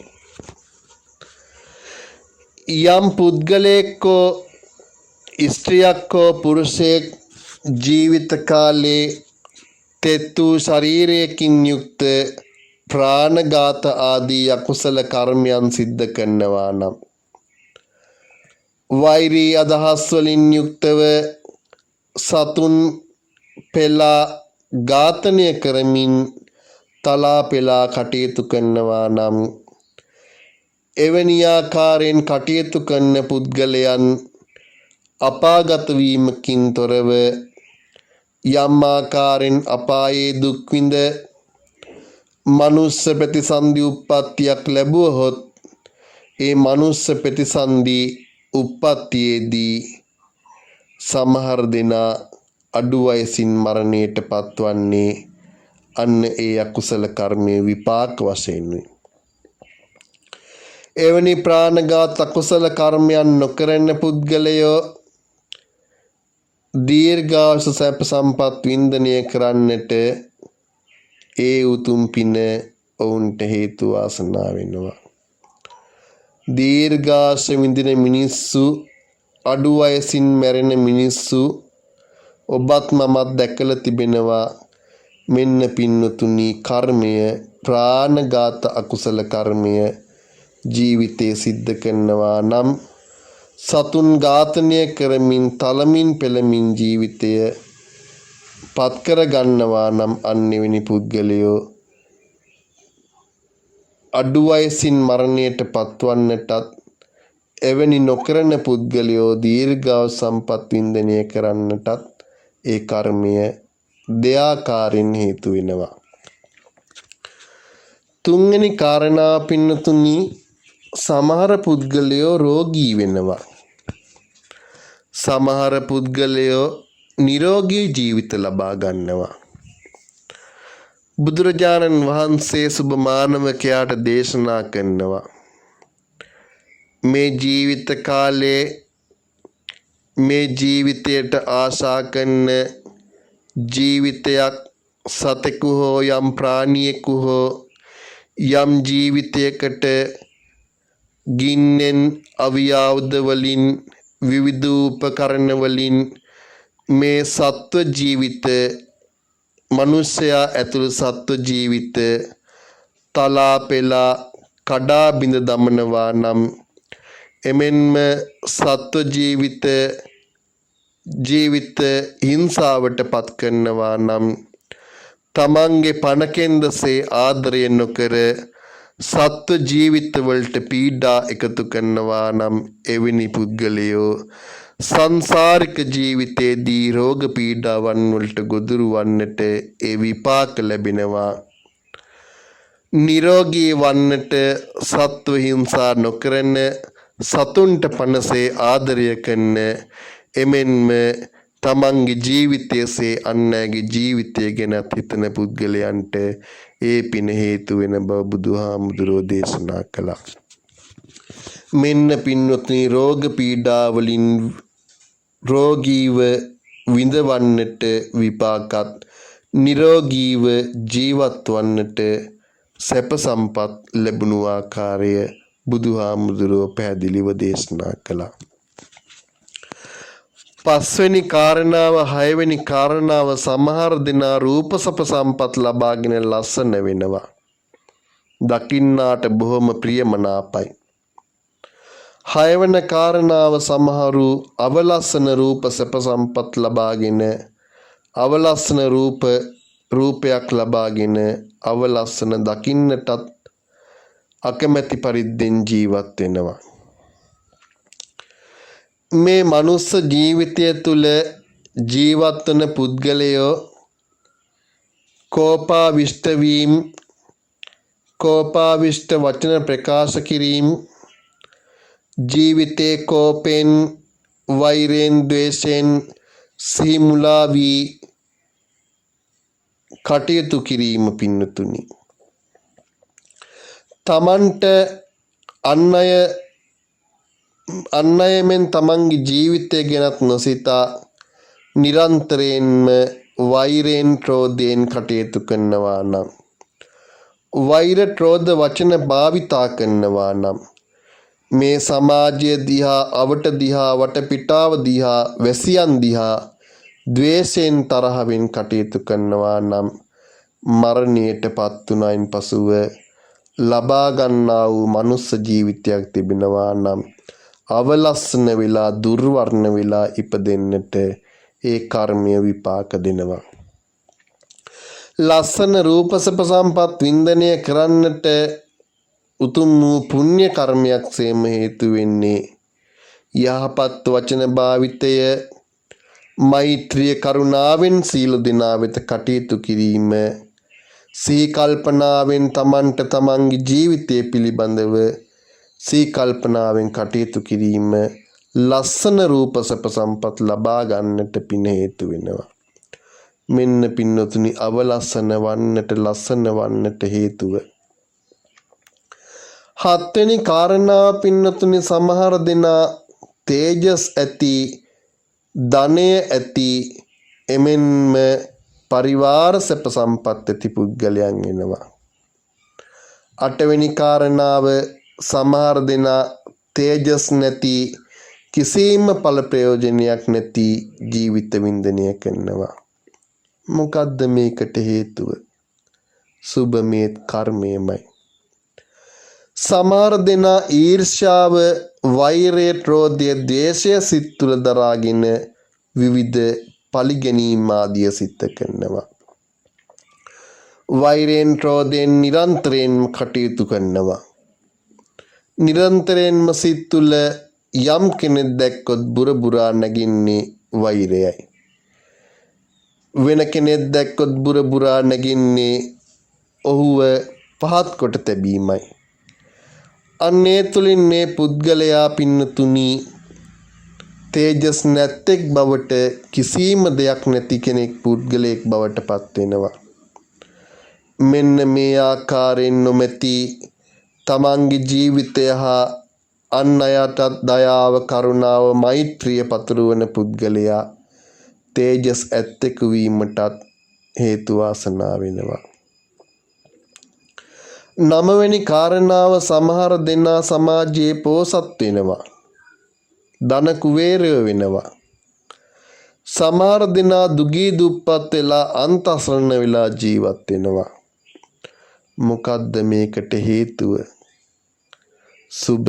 යම් පුද්ගලයෙක්කෝ ස්ත්‍රියක්කෝ පුරුෂයෙක් ජීවිත කාලේ තෙත් වූ ශරීරයකින් යුක්ත ප්‍රාණඝාත ආදී අකුසල කර්මයන් සිද්ධ කරනවා නම්, වෛරී අදහස් වලින් යුක්තව සතුන් පෙලා ඝාතනය කරමින් තලා පෙලා කටයුතු කරනවා නම්, එවැනි ආකාරයෙන් කටයුතු කරන පුද්ගලයන් අපාගත වීමකින් තොරව යම් ආකාරයෙන් අපායේ දුක් විඳ මනුස්ස ප්‍රතිසන්දි උප්පත්තියක් ලැබුවහොත් ඒ මනුස්ස ප්‍රතිසන්දි උප්පත්තියේදී සමහර දෙනා අඩු වයසින් මරණයට පත්වන්නේ අන්න ඒ අකුසල කර්මයේ විපාක වශයෙන් වේ. එවැනි ප්‍රාණඝාත අකුසල කර්මයන් නොකරන පුද්ගලයෝ දීර්ඝායුෂ සැප සම්පත් වින්දනය කරන්නට ඒ උතුම් පින ඔවුන්ට හේතු වාසනා වෙනවා. දීර්ඝායුෂ විඳින මිනිස්සු අඩු වයසින් මැරෙන මිනිස්සු ඔබත් මමත් දැකලා තිබෙනවා. මෙන්න පින්නතුනි කර්මය ප්‍රාණඝාත අකුසල කර්මය ජීවිතයේ සිද්ධ කරනවා නම් සතුන් ඝාතනය කරමින් තලමින් පෙළමින් ජීවිතය පත් කර ගන්නවා නම් අන්නෙවෙනි පුද්ගලයෝ අඩු වයසින් මරණයට පත්වන්නටත් එවැනි නොකරන පුද්ගලයෝ දීර්ඝායු සම්පත් වින්දනය කරන්නටත් ඒ කර්මය දෙආකාරයෙන් හේතු වෙනවා. තුන්වෙනි කාරණා පින්නතුනි සමහර පුද්ගලයෝ රෝගී වෙනවා. සමහර පුද්ගලයෝ නිරෝගී ජීවිත ලබා ගන්නවා. බුදුරජාණන් වහන්සේ සුබ මානවකයාට දේශනා කරනවා මේ ජීවිත කාලයේ මේ ජීවිතයට ආශා කරන ජීවිතයක් සතෙකු හෝ යම් ප්‍රාණියෙකු හෝ යම් ජීවිතයකට ගින්නෙන් අවියාවුද වලින් විවිධ උපකරණ වලින් මේ සත්ව ජීවිත මනුෂ්‍යයා ඇතුළු සත්ව ජීවිත තලා පෙලා කඩා බිඳ දමනවා නම් එමෙන්ම සත්ව ජීවිත හිංසාවට පත් කරනවා නම් තමන්ගේ පණකෙන්දසේ ආදරය නොකර සත්ව ජීවිතවලට පීඩා එකතු කරනවා නම් එවැනි පුද්ගලයෝ සංසාරික ජීවිතයේදී රෝග පීඩාවන් වලට ගොදුරු වන්නට ඒ විපාක ලැබෙනවා. නිරෝගී වන්නට සත්ව හිංසා නොකරන සතුන්ට පනසේ ආදරය කරන එමෙන්ම තමන්ගේ ජීවිතයසේ අන් අයගේ ජීවිතය ගැනත් හිතන පුද්ගලයන්ට ඒ පින හේතු වෙන බව බුදුහාමුදුරෝ දේශනා කළා. මෙන්න පින්වත්නි රෝග පීඩාවලින් රෝගීව විඳවන්නට විපාකත් නිරෝගීව ජීවත් වන්නට සැප සම්පත් ලැබුණු ආකාරය බුදුහාමුදුරුවෝ පැහැදිලිව දේශනා කළා. පස්වෙනි කාරණාව හයවෙනි කාරණාව සමහර දෙනා රූප සැප සම්පත් ලබාගෙන ලස්සන වෙනවා. දකින්නාට බොහොම ප්‍රියමනාපයි. හයවන කාරණාව සමහරු අවලස්සන රූප සැප සම්පත් ලබාගෙන අවලස්සන රූපයක් ලබාගෙන අවලස්සන දකින්නටත් අකමැති පරිද්දෙන් ජීවත් වෙනවා. මේ මනුස්ස ජීවිතය තුළ ජීවත් වන පුද්ගලයෝ කෝපාවිෂ්ඨ වීම, කෝපාවිෂ්ඨ වචන ප්‍රකාශ කිරීම, ජීවිතේ කෝපෙන් වෛරයෙන් ද්වේෂයෙන් සිහිමුලා වී කටයුතු කිරීම පින්නතුනි. තමන්ට අන් අයමෙන් තමන්ගේ ජීවිතය ගැනත් නොසිතා නිරන්තරයෙන්ම වෛරයෙන් ක්‍රෝධයෙන් කටයුතු කරනවා නම්, වෛර ක්‍රෝධ වචන භාවිතා කරනවා නම්, මේ සමාජය දිහා, අවට දිහා, වටපිටාව දිහා, වැසියන් දිහා ද්වේෂයෙන් තරහවෙන් කටයුතු කරනවා නම් මරණයට පත් වුණයින් පසුව ලබා ගන්නා වූ මනුස්ස ජීවිතයක් තිබෙනවා නම් අවලස්සන වෙලා දුර්වර්ණ වෙලා ඉපදෙන්නට ඒ කර්මය විපාක දෙනවා. ලස්සන රූප සැප සම්පත් වින්දනය කරන්නට උතුම් වූ පුණ්‍ය කර්මයක් සේම හේතු වෙන්නේ යහපත් වචන භාවිතය, මෛත්‍රිය කරුණාවෙන් සියලු දෙනා වෙත කටයුතු කිරීම, සිහි කල්පනාවෙන් තමන්ට තමන්ගේ ජීවිතය පිළිබඳව සිහි කල්පනාවෙන් කටයුතු කිරීම ලස්සන රූප සැප සම්පත් ලබා ගන්නට පින හේතු වෙනවා. මෙන්න පින්නතුනි අවලස්සන වන්නට ලස්සන වන්නට හේතුව. හත්වෙනි කාරණාව පින්නතුනි සමහර දෙනා තේජස් ඇති, ධනය ඇති, එමෙන්ම පරිවාර සැප සම්පත් ඇති පුද්ගලයන් වෙනවා. අටවෙනි කාරණාව සමහර දෙනා තේජස් නැති, කිසිම ඵල ප්‍රයෝජනයක් නැති ජීවිත වින්දනය කරනවා. මොකද්ද මේකට හේතුව? සුභමේ කර්මයමයි. සමහර දෙනා ඊර්ෂ්‍යාව, වෛරය, ක්‍රෝධය, ද්වේෂය සිත් තුළ දරාගෙන විවිධ පලිගැනීම් ආදිය සිද්ධ කරනවා. වෛරයෙන් ක්‍රෝධයෙන් නිරන්තරයෙන්ම කටයුතු කරනවා. නිරන්තරයෙන්ම සිත් තුළ යම් කෙනෙක් දැක්කොත් බුරබුරා නැගින්නේ වෛරයයි. වෙන කෙනෙක් දැක්කොත් බුරබුරා නැගින්නේ ඔහුව පහත් කොට තැබීමයි. අන්නේ තුළින් මේ පුද්ගලයා පින්නතුනි තේජස් නැත්තෙක් බවට, කිසිම දෙයක් නැති කෙනෙක් පුද්ගලයෙක් බවට පත් වෙනවා. මෙන්න මේ ආකාරයෙන් නොමැති තමන්ගේ ජීවිතය හා අන් අයටත් දයාව, කරුණාව, මෛත්‍රිය පතුරවන පුද්ගලයා තේජස් ඇත්තෙකු වීමටත් හේතු වාසනා වෙනවා. නවවෙනි කාරණාව සමහර දෙනා සමාජයේ පෝසත් වෙනවා. ධන කුවේරයෝ වෙනවා. සමහර දෙනා දුගී දුප්පත් වෙලා අන්තසරණ වෙලා ජීවත් වෙනවා. මොකද්ද මේකට හේතුව? සුබ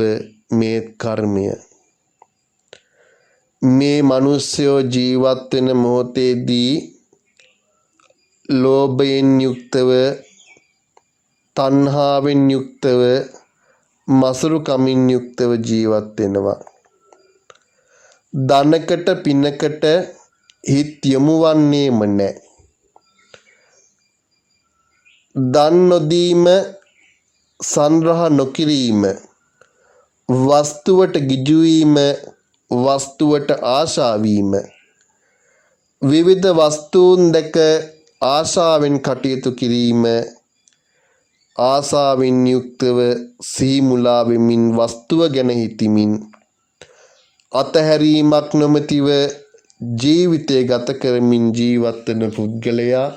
මේ කර්මය. මේ මිනිස්යෝ ජීවත් වෙන මොහොතේදී ලෝභයෙන් යුක්තව, තණ්හාවෙන් යුක්තව, මසුරුකමින් යුක්තව ජීවත් වෙනවා. ධනකට පිනකට හිත යොමුවන්නේම නැහැ. දන් නොදීම, සංග්‍රහ නොකිරීම, වස්තුවට ගිජු වීම, වස්තුවට ආශා වීම, විවිධ වස්තුන් දැක ආශාවෙන් කටයුතු කිරීම, ආශාවෙන් යුක්තව සිහි මුලා වෙමින් වස්තුව ගැන හිතමින් අතහැරීමක් නොමැතිව ජීවිතය ගත කරමින් ජීවත් වන පුද්ගලයා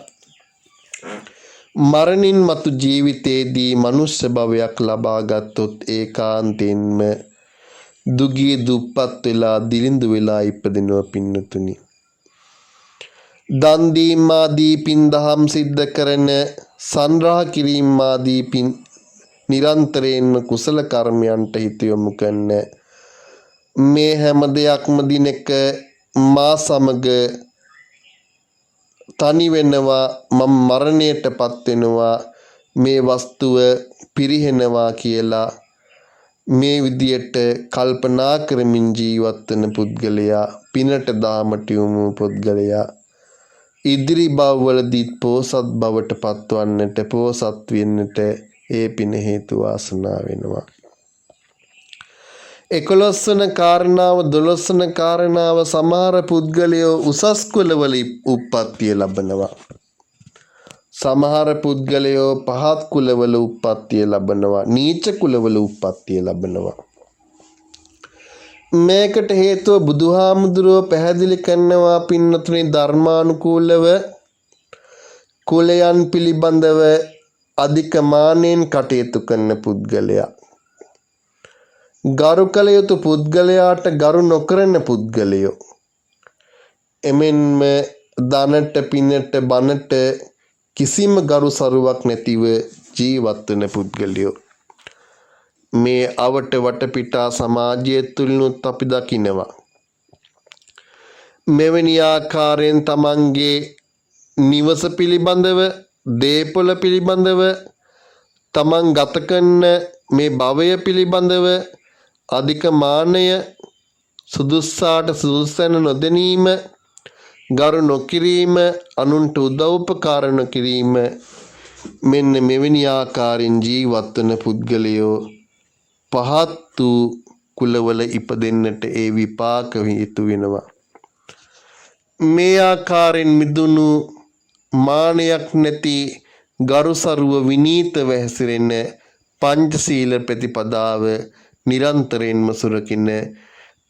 මරණින් මතු ජීවිතයේදී මනුෂ්‍ය භවයක් ලබා ගත්තොත් ඒකාන්තයෙන්ම දුගී දුප්පත් වෙලා දිලිඳු වෙලා ඉපදිනවා පින්නතුනි. දන් දීම ආදී පින් දහම් සිද්ධ කරන, සංග්‍රහ කිරීම ආදී පින් නිරන්තරයෙන්ම කුසල කර්මයන්ට හිත යොමු කරන මේ හැම දෙයක්ම දිනක මා සමග තනි වෙනවා, මම මරණයටපත් වෙනවා, මේ වස්තුව පිරිහෙනවා කියලා මේ විදියට කල්පනා කරමින් ජීවත් වෙන පුද්ගලයා, පිනට දාමට යොමු පුද්ගලයා ඉදිරි භවවලදී පෝසත් බවට පත්වන්නට, පෝසත් වෙන්නට ඒ පින හේතු වාසනා වෙනවා. 11 වන කාරණාව, 12 වන කාරණාව සමහර පුද්ගලයෝ උසස් කුලවල උප්පත්තිය ලබනවා. සමහර පුද්ගලයෝ පහත් කුලවල උප්පත්තිය ලබනවා. නීච කුලවල උප්පත්තිය ලබනවා. මේකට හේතුව බුදුහාමුදුරුවෝ පැහැදිලි කරනවා පින්නතුනි, ධර්මානුකූලව කුලයන් පිළිබඳව අධික මානෙන් කටයුතු කරන පුද්ගලයා, ගරු කළ යුතු පුද්ගලයාට ගරු නොකරන පුද්ගලයෝ, එමෙන්ම ධනට, පිනට, බනට කිසිම ගරු සරුවක් නැතිව ජීවත් වන පුද්ගලයෝ මේ අවට වටපිටා සමාජය තුළිනුත් අපි දකිනවා. මෙවැනි ආකාරයෙන් තමන්ගේ නිවස පිළිබඳව, දේපොළ පිළිබඳව, තමන් ගත කරන මේ භවය පිළිබඳව අධික මානය, සුදුස්සාට සුදුස්සැන නොදැනීම, ගරු නොකිරීම, අනුන්ට උදව්පකාර නොකිරීම, මෙන්න මෙවැනි ආකාරයෙන් ජීවත් වන පුද්ගලයෝ පහත් වූ කුලවල ඉපදෙන්නට ඒ විපාක හේතු වෙනවා. මේ ආකාරයෙන් මිදුණු මානයක් නැති ගරුසරුව විනීතව හැසිරෙන පංචශීල ප්‍රතිපදාව නිරන්තරයෙන්ම සුරකින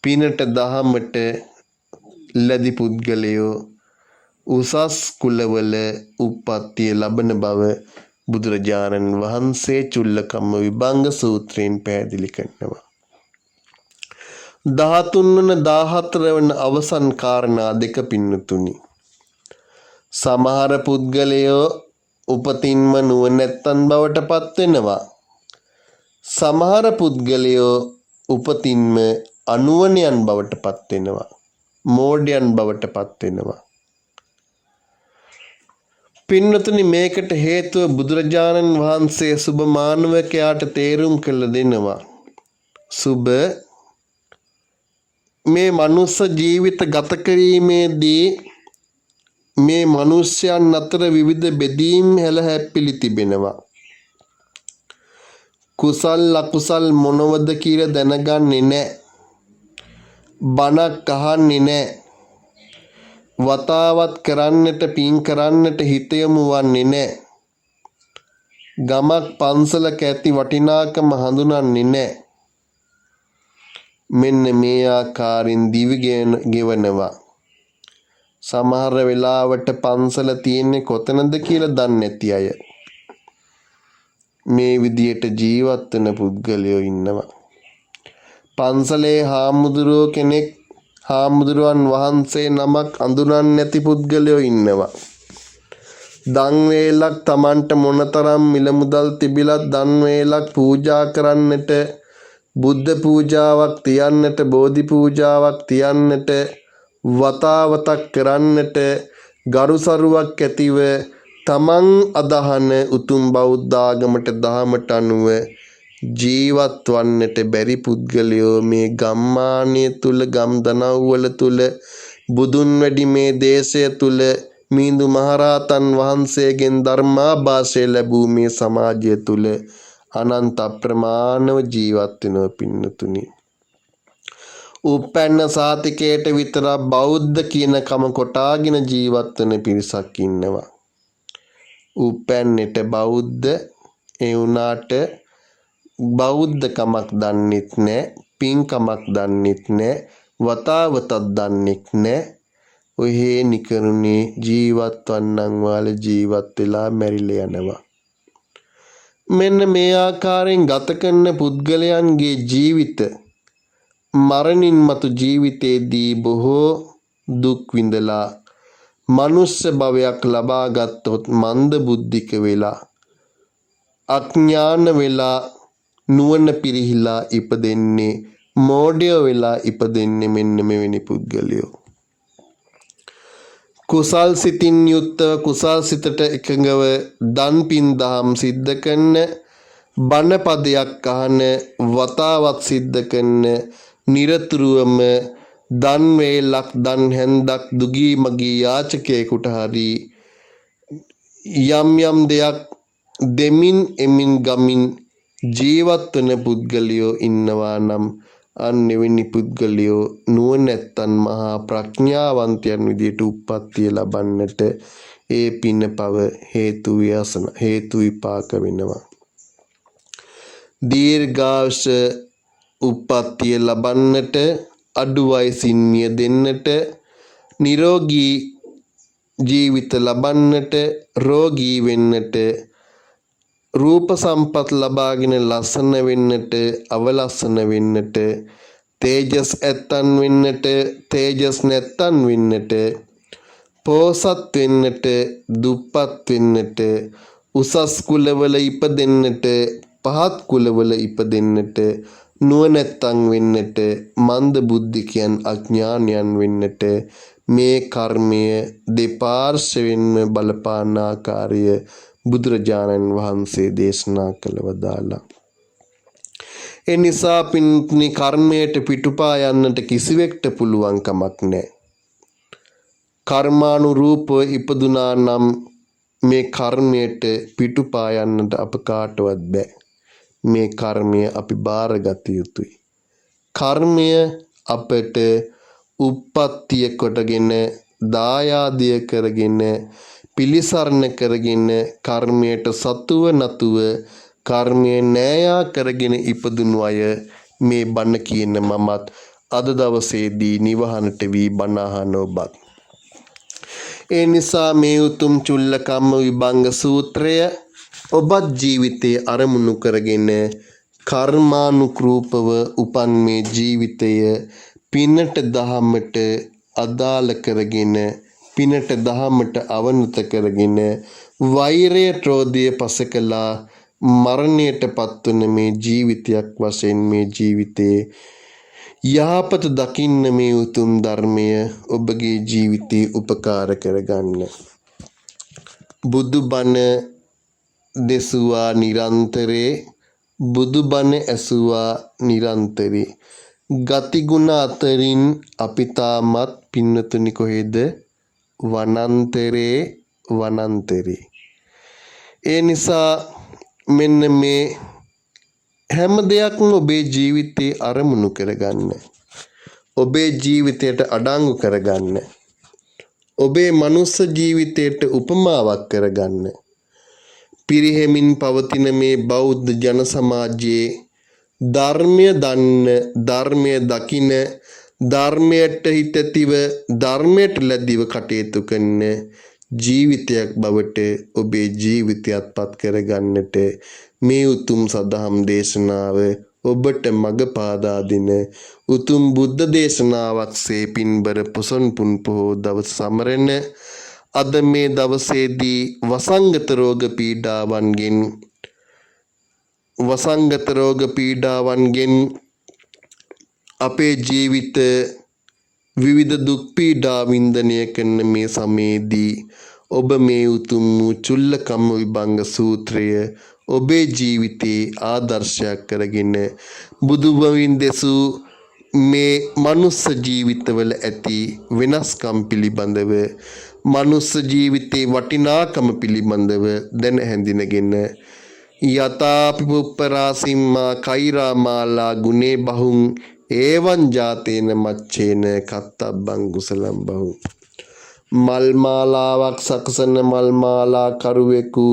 පිනට දහමට ලැබි පුද්ගලයෝ උසස් කුලවල උප්පත්තිය ලබන බව බුදුරජාණන් වහන්සේ චුල්ලකම්ම විභංග සූත්‍රයෙන් පැහැදිලි කරනවා. 13 වන 14 වන අවසන් කාරණා දෙක පින්නතුනි. සමහර පුද්ගලයෝ උපතින්ම නුවණැත්තන් බවට පත් වෙනවා. සමහර පුද්ගලයෝ උපතින්ම අනුවණයන් බවට පත් වෙනවා. මෝඩයන් බවට පත් වෙනවා. පින්නතුනි, මේකට හේතුව බුදුරජාණන් වහන්සේ සුබ මානවකයාට තේරුම් කළ දෙනවා. සුබ මේ මනුස්ස ජීවිත ගත කිරීමේදී මේ මිනිස්යන් අතර විවිධ බෙදීම් හැලහැප්පිලි තිබෙනවා. කුසල් අකුසල් මොනවද කියලා දැනගන්නේ නැහැ. බණක් අහන්නේ නැහැ. වතාවත් කරන්නට පින් කරන්නට හිත යොමු වන්නේ නැහැ. ගමක් පන්සලක ඇති වටිනාකම හඳුනන්නේ නැහැ. මෙන්න මේ ආකාරයෙන් දිවි ගෙවනවා. සමහර වෙලාවට පන්සල තියෙන්නේ කොතනද කියලා දන්නේ නැති අය මේ විදියට ජීවත් වෙන පුද්ගලයෝ ඉන්නවා. පන්සලේ හාමුදුරුවෝ කෙනෙක් හාමුදුරුවන් වහන්සේ නමක් අඳුරන්නේ නැති පුද්ගලයෝ ඉන්නවා. දන් වේලක් Tamanට මොනතරම් මිල මුදල් තිබිලත් දන් වේලක් පූජා කරන්නට, බුද්ධ පූජාවක් තියන්නට, බෝධි පූජාවක් තියන්නට, වතාවතක් කරන්නට ගරුසරුවක් ඇතිව තමන් අදහන උතුම් බෞද්ධ ආගමට දහමට අනුව ජීවත් වන්නට බැරි පුද්ගලයෝ මේ ගම්මානය තුල, ගම් දනව්වල තුල, බුදුන් වැඩි මේ දේශය තුල මිහිඳු මහරහතන් වහන්සේගෙන් ධර්මාභාෂය ලැබූ මේ සමාජය තුල අනන්ත අප්‍රමාණව ජීවත් වෙනව පින්නතුනි. උපැන්න සාතිකයට විතරක් බෞද්ධ කියන කම කොටාගෙන ජීවත් වෙන පිරිසක් ඉන්නවා. උපැන්නට බෞද්ධ, ඒ වුණාට බෞද්ධ කමක් දන්නෙත් නැහැ, පින් කමක් දන්නෙත් නැහැ, වතාවතක් දන්නෙත් නැහැ. ඔහේ නිකරුණේ ජීවත් වන්නන් වාල ජීවත් වෙලා මැරිලා යනවා. මෙන්න මේ ආකාරයෙන් ගත කරන පුද්ගලයන්ගේ ජීවිත මරණින් මතු ජීවිතයේදී බොහෝ දුක් විඳලා මනුෂ්‍ය භවයක් ලබා ගත්තොත් මන්ද බුද්ධික වෙලා, අඥාන වෙලා, නුවණ පිරිහිලා ඉපදෙන්නේ, මෝඩය වෙලා ඉපදෙන්නේ මෙන්න මෙවැනි පුද්ගලයෝ. කුසල් සිතින් යුක්තව කුසල් සිතට එකඟව දන් පින් දහම් සිද්ධ කරන, බණ පදයක් අහන, වතාවත් සිද්ධ කරන, නිරතුරුවම දන් වේලක්, දන් හැන්දක් දුගී මගී යාචකයෙකුට හරි යම් යම් දෙයක් දෙමින් එමින් ගමින් ජීවත් වන පුද්ගලයෝ ඉන්නවා නම් අන්න එවැනි පුද්ගලයෝ නුවණැත්තන් මහා ප්‍රඥාවන්තයන් විදියට උප්පත්තිය ලබන්නට ඒ පින පව හේතු විපාක වෙනවා. දීර්ඝායුෂ උප්පත්තිය ලබන්නට, අඩු වයසින් මියදෙන්නට, නිරෝගී ජීවිත ලබන්නට, රෝගී වෙන්නට, රූප සම්පත් ලබාගෙන ලස්සන වෙන්නට, අවලස්සන වෙන්නට, තේජස් ඇත්තන් වෙන්නට, තේජස් නැත්තන් වෙන්නට, පෝසත් වෙන්නට, දුප්පත් වෙන්නට, උසස් කුලවල ඉපදෙන්නට, පහත් කුලවල ඉපදෙන්නට, නුවණැත්තන් වෙන්නට, මන්ද බුද්ධිකයන් අඥානයන් වෙන්නට මේ කර්මය දෙපාර්ශ්වයෙන්ම බලපාන ආකාරය බුදුරජාණන් වහන්සේ දේශනා කළ වදාලා. ඒ නිසා පින්තුනි කර්මයට පිටුපා යන්නට කිසිවෙක්ට පුළුවන් කමක් නැහැ. කර්මානුරූපව ඉපදුනා නම් මේ කර්මයට පිටුපා යන්නට අප කාටවත් බෑ. මේ කර්මය අපි බාරගත යුතුයි. කර්මය අපට උප්පත්තිය කොටගෙන දායාදය කරගෙන පිළිසරණ කරගෙන කර්මයට සතුව නතුව කර්මය නෑයා කරගෙන ඉපදුණු අය මේ බණ කියන මමත් අද දවසේදී නිවහනට වී බණ අහන ඔබත්. ඒ නිසා මේ උතුම් චුල්ලකම්ම විභංග සූත්‍රය ඔබත් ජීවිතයේ අරමුණු කරගෙන කර්මානුකූපව උපන් මේ ජීවිතය පිනට දහමට අදාළ කරගෙන පිනට දහමට අවනත කරගෙන වෛරය ක්‍රෝධය පසකලා මරණයට පත්වන මේ ජීවිතයක් වශයෙන් මේ ජීවිතයේ යහපත දකින්න මේ උතුම් ධර්මය ඔබගේ ජීවිතේ උපකාර කරගන්න. බුදුබණ දෙසුවා නිරන්තරේ බුදුබණ ඇසුවා නිරන්තරේ ගතිගුණ අතරින් අපි තාමත් පින්නතුනි කොහෙද වනාන්තරේ. ඒ නිසා මෙන්න මේ හැම දෙයක්ම ඔබේ ජීවිතේ අරමුණු කරගන්න. ඔබේ ජීවිතයට අඩංගු කරගන්න. ඔබේ මනුස්ස ජීවිතයට උපමාවක් කරගන්න. පිරිහෙමින් පවතින මේ බෞද්ධ ජන සමාජයේ ධර්මය දන්න, ධර්මය දකින, ධර්මයට හිතතිව, ධර්මයට ලැබිව කටයුතු කරන ජීවිතයක් බවට ඔබේ ජීවිතයත් පත් කරගන්නට මේ උතුම් සදහම් දේශනාව ඔබට මඟ පාදා දෙන උතුම් බුද්ධ දේශනාවක්සේ පින්බර පොසොන් පුන් පොහෝ දවස සමරන අද මේ දවසේදී වසංගත රෝග පීඩාවන්ගෙන් අපේ ජීවිත විවිධ දුක් පීඩා වින්දනය කරන මේ සමයේදී ඔබ මේ උතුම් වූ චුල්ලකම්ම විභංග සූත්‍රය ඔබේ ජීවිතයේ ආදර්ශයක් කරගෙන බුදුබවින් දෙසූ මේ මනුස්ස ජීවිතවල ඇති වෙනස්කම් පිළිබඳව මනුස්ස ජීවිතේ වටිනාකම පිළිබඳව දැන හැඳිනගෙන යතාපි පුප්පරාසිම්මා කෛරාමාලා ගුණේ බහුං ඒවන් ජාතේන මච්චේන කත්තබ්බං කුසලම් බහුං. මල් මාලාවක් සකසන මල් මාලා කරුවෙකු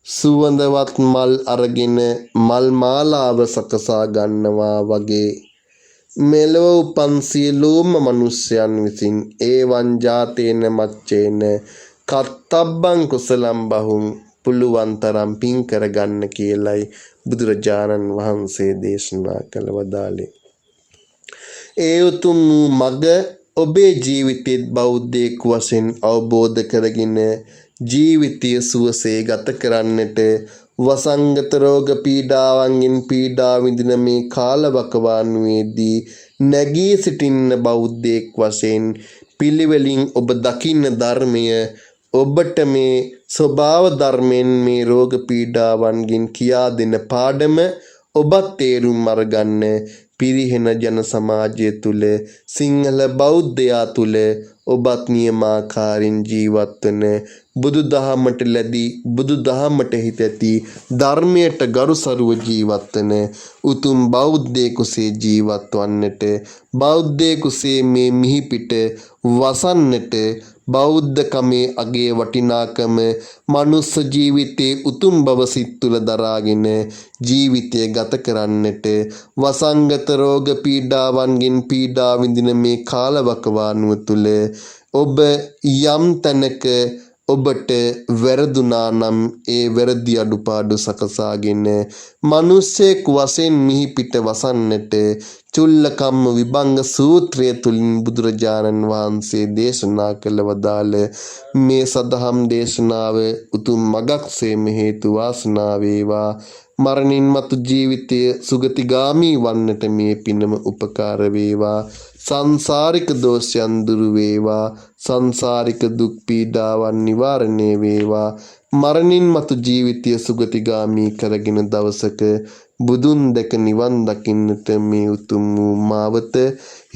සුවඳවත් මල් අරගෙන මල් මාලාව සකසා ගන්නවා වගේ මෙලොව උපන් සියලුම මනුෂ්‍යයන් විසින් ඒවන් ජාතේන මච්චේන කත්තබ්බං කුසලම් බහුං පුළුවන් තරම් පින් කරගන්න කියලයි බුදුරජාණන් වහන්සේ දේශනා කළ වදාළේ. ඒ උතුම් මග ඔබේ ජීවිතයේ බෞද්ධයෙක් වශයෙන් අවබෝධ කරගෙන ජීවිතය සුවසේ ගත කරන්නට වසංගත රෝග පීඩාවන්ගෙන් පීඩා විඳින මේ කාලවකවානුවේදී නැගී සිටින්න බෞද්ධයෙක් වශයෙන් පිළිවෙලින් ඔබ දකින්න ධර්මය ඔබට මේ ස්වභාව ධර්මයෙන් මේ රෝග පීඩාවන්ගෙන් කියා දෙන පාඩම ඔබත් තේරුම් අරගන්න පිරිහෙන ජන සමාජය තුළ සිංහල බෞද්ධයා තුළ ඔබත් නියමාකාරින් ජීවත් වන බුදු දහමට ලැබී බුදු දහමට හිත ඇති ධර්මයට ගරුසරුව ජීවත් වන උතුම් බෞද්ධයෙකුසේ ජීවත් වන්නට බෞද්ධයෙකුසේ මේ මිහිපිට වසන්නට බෞද්ධකමේ අගේ වටිනාකම මනුස්ස ජීවිතයේ උතුම් බව සිත් තුළ දරාගෙන ජීවිතය ගත කරන්නට වසංගත රෝග පීඩාවන්ගෙන් පීඩා විඳින මේ කාලවකවානුව තුළ ඔබ යම් තැනක ඔබට වැරදුනා නම් ඒ වැරදි අඩුපාඩු සකසාගෙන මිනිසෙක් වශයෙන් මිහි පිට වසන්නට චුල්ලකම්ම විභංග සූත්‍රය තුලින් බුදුරජාණන් වහන්සේ දේශනා කළ වදාළ මේ සදහම් දේශනාව උතුම් මගක්සේම හේතු වාසනා වේවා. මරණින් මතු ජීවිතය සුගතිගාමී වන්නට මේ පිනම උපකාර වේවා. සංසාරික දෝෂයන් දුරු වේවා. සංසාරික දුක් පීඩාවන් නිවාරණය වේවා. මරණින් මතු ජීවිතය සුගතිගාමී කරගෙන දවසක බුදුන් දැක නිවන් දකින්නට මේ උතුම් වූ මාවත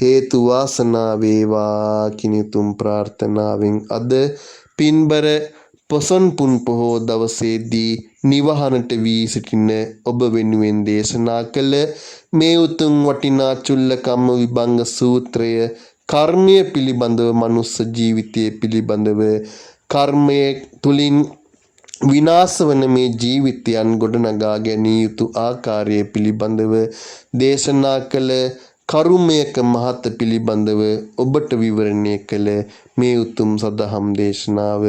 හේතු වාසනා වේවා කියන උතුම් ප්‍රාර්ථනාවෙන් අද පින්බර පොසොන් පුන් පොහෝ දවසේදී නිවහනට වී සිටින ඔබ වෙනුවෙන් දේශනා කළ මේ උතුම් වටිනා චුල්ලකම්ම විභංග සූත්‍රය කර්මය පිළිබඳව මනුස්ස ජීවිතය පිළිබඳව කර්මය තුලින් විනාශ වන මේ ජීවිතයන් ගොඩනගා ගැනීම යුතු ආකාරය පිළිබඳව දේශනා කළ කරුමයක මහත පිළිබඳව ඔබට විවරණය කළ මේ උතුම් සදහම් දේශනාව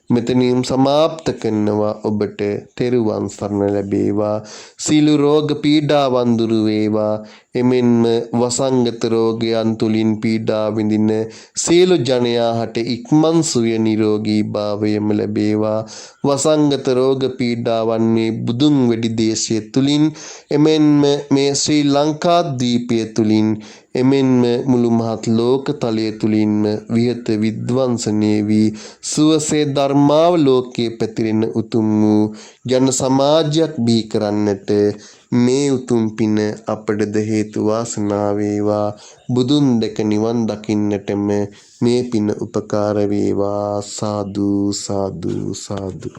මෙතනින් සමාප්ත කරනවා. ඔබට තෙරුවන් සරණ ලැබේවා. සීල රෝග පීඩාවන් දුරු වේවා. එමෙන්ම වසංගත රෝගයන් තුලින් පීඩා විඳින සියලු ජනයා හට ඉක්මන් සුවය නිරෝගී භාවයම ලැබේවා. වසංගත රෝග පීඩාවන් මේ බුදුන් වෙඩි දේශය තුලින් එමෙන්ම මේ ශ්‍රී ලංකාද්වීපය තුලින් එමෙන්ම මුළු මහත් ලෝක තලය තුලින්ම විහත විද්වංසනය වී සුවසේ ධර්මාවලෝකයේ පැතිරෙන උතුම් වූ ජන සමාජයක් බිහි කරන්නට මේ උතුම් පින අපටද හේතු වාසනා වේවා. බුදුන් දැක නිවන් දකින්නටම මේ පින උපකාර වේවා. සාදු සාදු සාදු.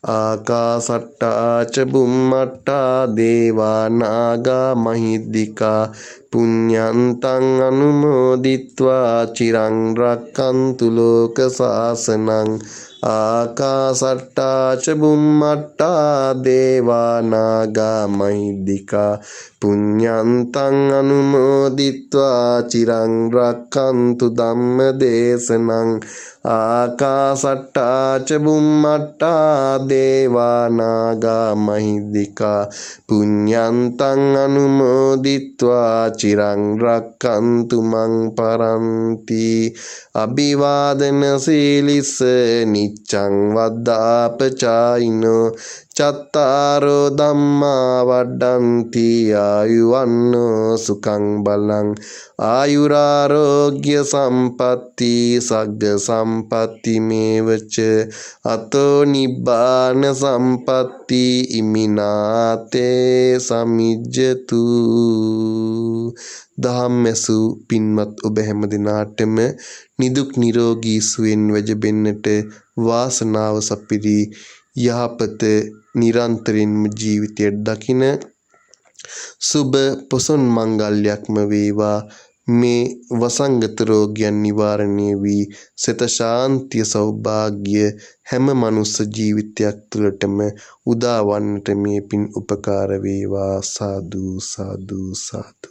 ආකාසට්ටා ච බුම්මට්ටා දේවා නාග මහිද්దికා පුඤ්ඤන්තං අනුමෝදිත්වා චිරං රක්ඛන්තු ලෝක සාසනං. ආකාසට්ටා ච බුම්මට්ටා දේවා නාග මහිද්దికා පුඤ්ඤන්තං අනුමෝදිත්වා චිරං රක්ඛන්තු ධම්ම දේශනං. ආකාසට්ටා ච බුම්මට්ටා දේවා නාග මහිද්దికා පුඤ්ඤන්තං අනුමෝදිත්වා චිරං රක්ඛන්තු මං පරන්ති. අභිවාදන සීලිස නිච්ඡං වද්දාපචායිනෝ චත්තාරෝ ධම්මා වඩ්ඩಂತಿ ආයුවන්නෝ සුඛං බලං ආයුරාෝග්‍ය සම්පatti සග්ග සම්පatti මේවච අතෝ නිබ්බාන සම්පatti ඉමිනාතේ සමිජ්ජතු. දහම්මැසු පින්වත් ඔබ හැම දිනාටම නිදුක් නිරෝගී සුවෙන් වැජබෙන්නට වාසනාව සපිරි යහපත නිරන්තරයෙන්ම ජීවිතයට දකින සුබ පොසොන් මංගල්‍යක්ම වේවා. මේ වසංගත රෝගයන් නිවාරණය වී සිත ශාන්තිය සෞභාග්‍ය හැම මනුස්ස ජීවිතයක් තුළටම උදාවන්නට මේ පින් උපකාර වේවා. සාදු සාදු සාදු.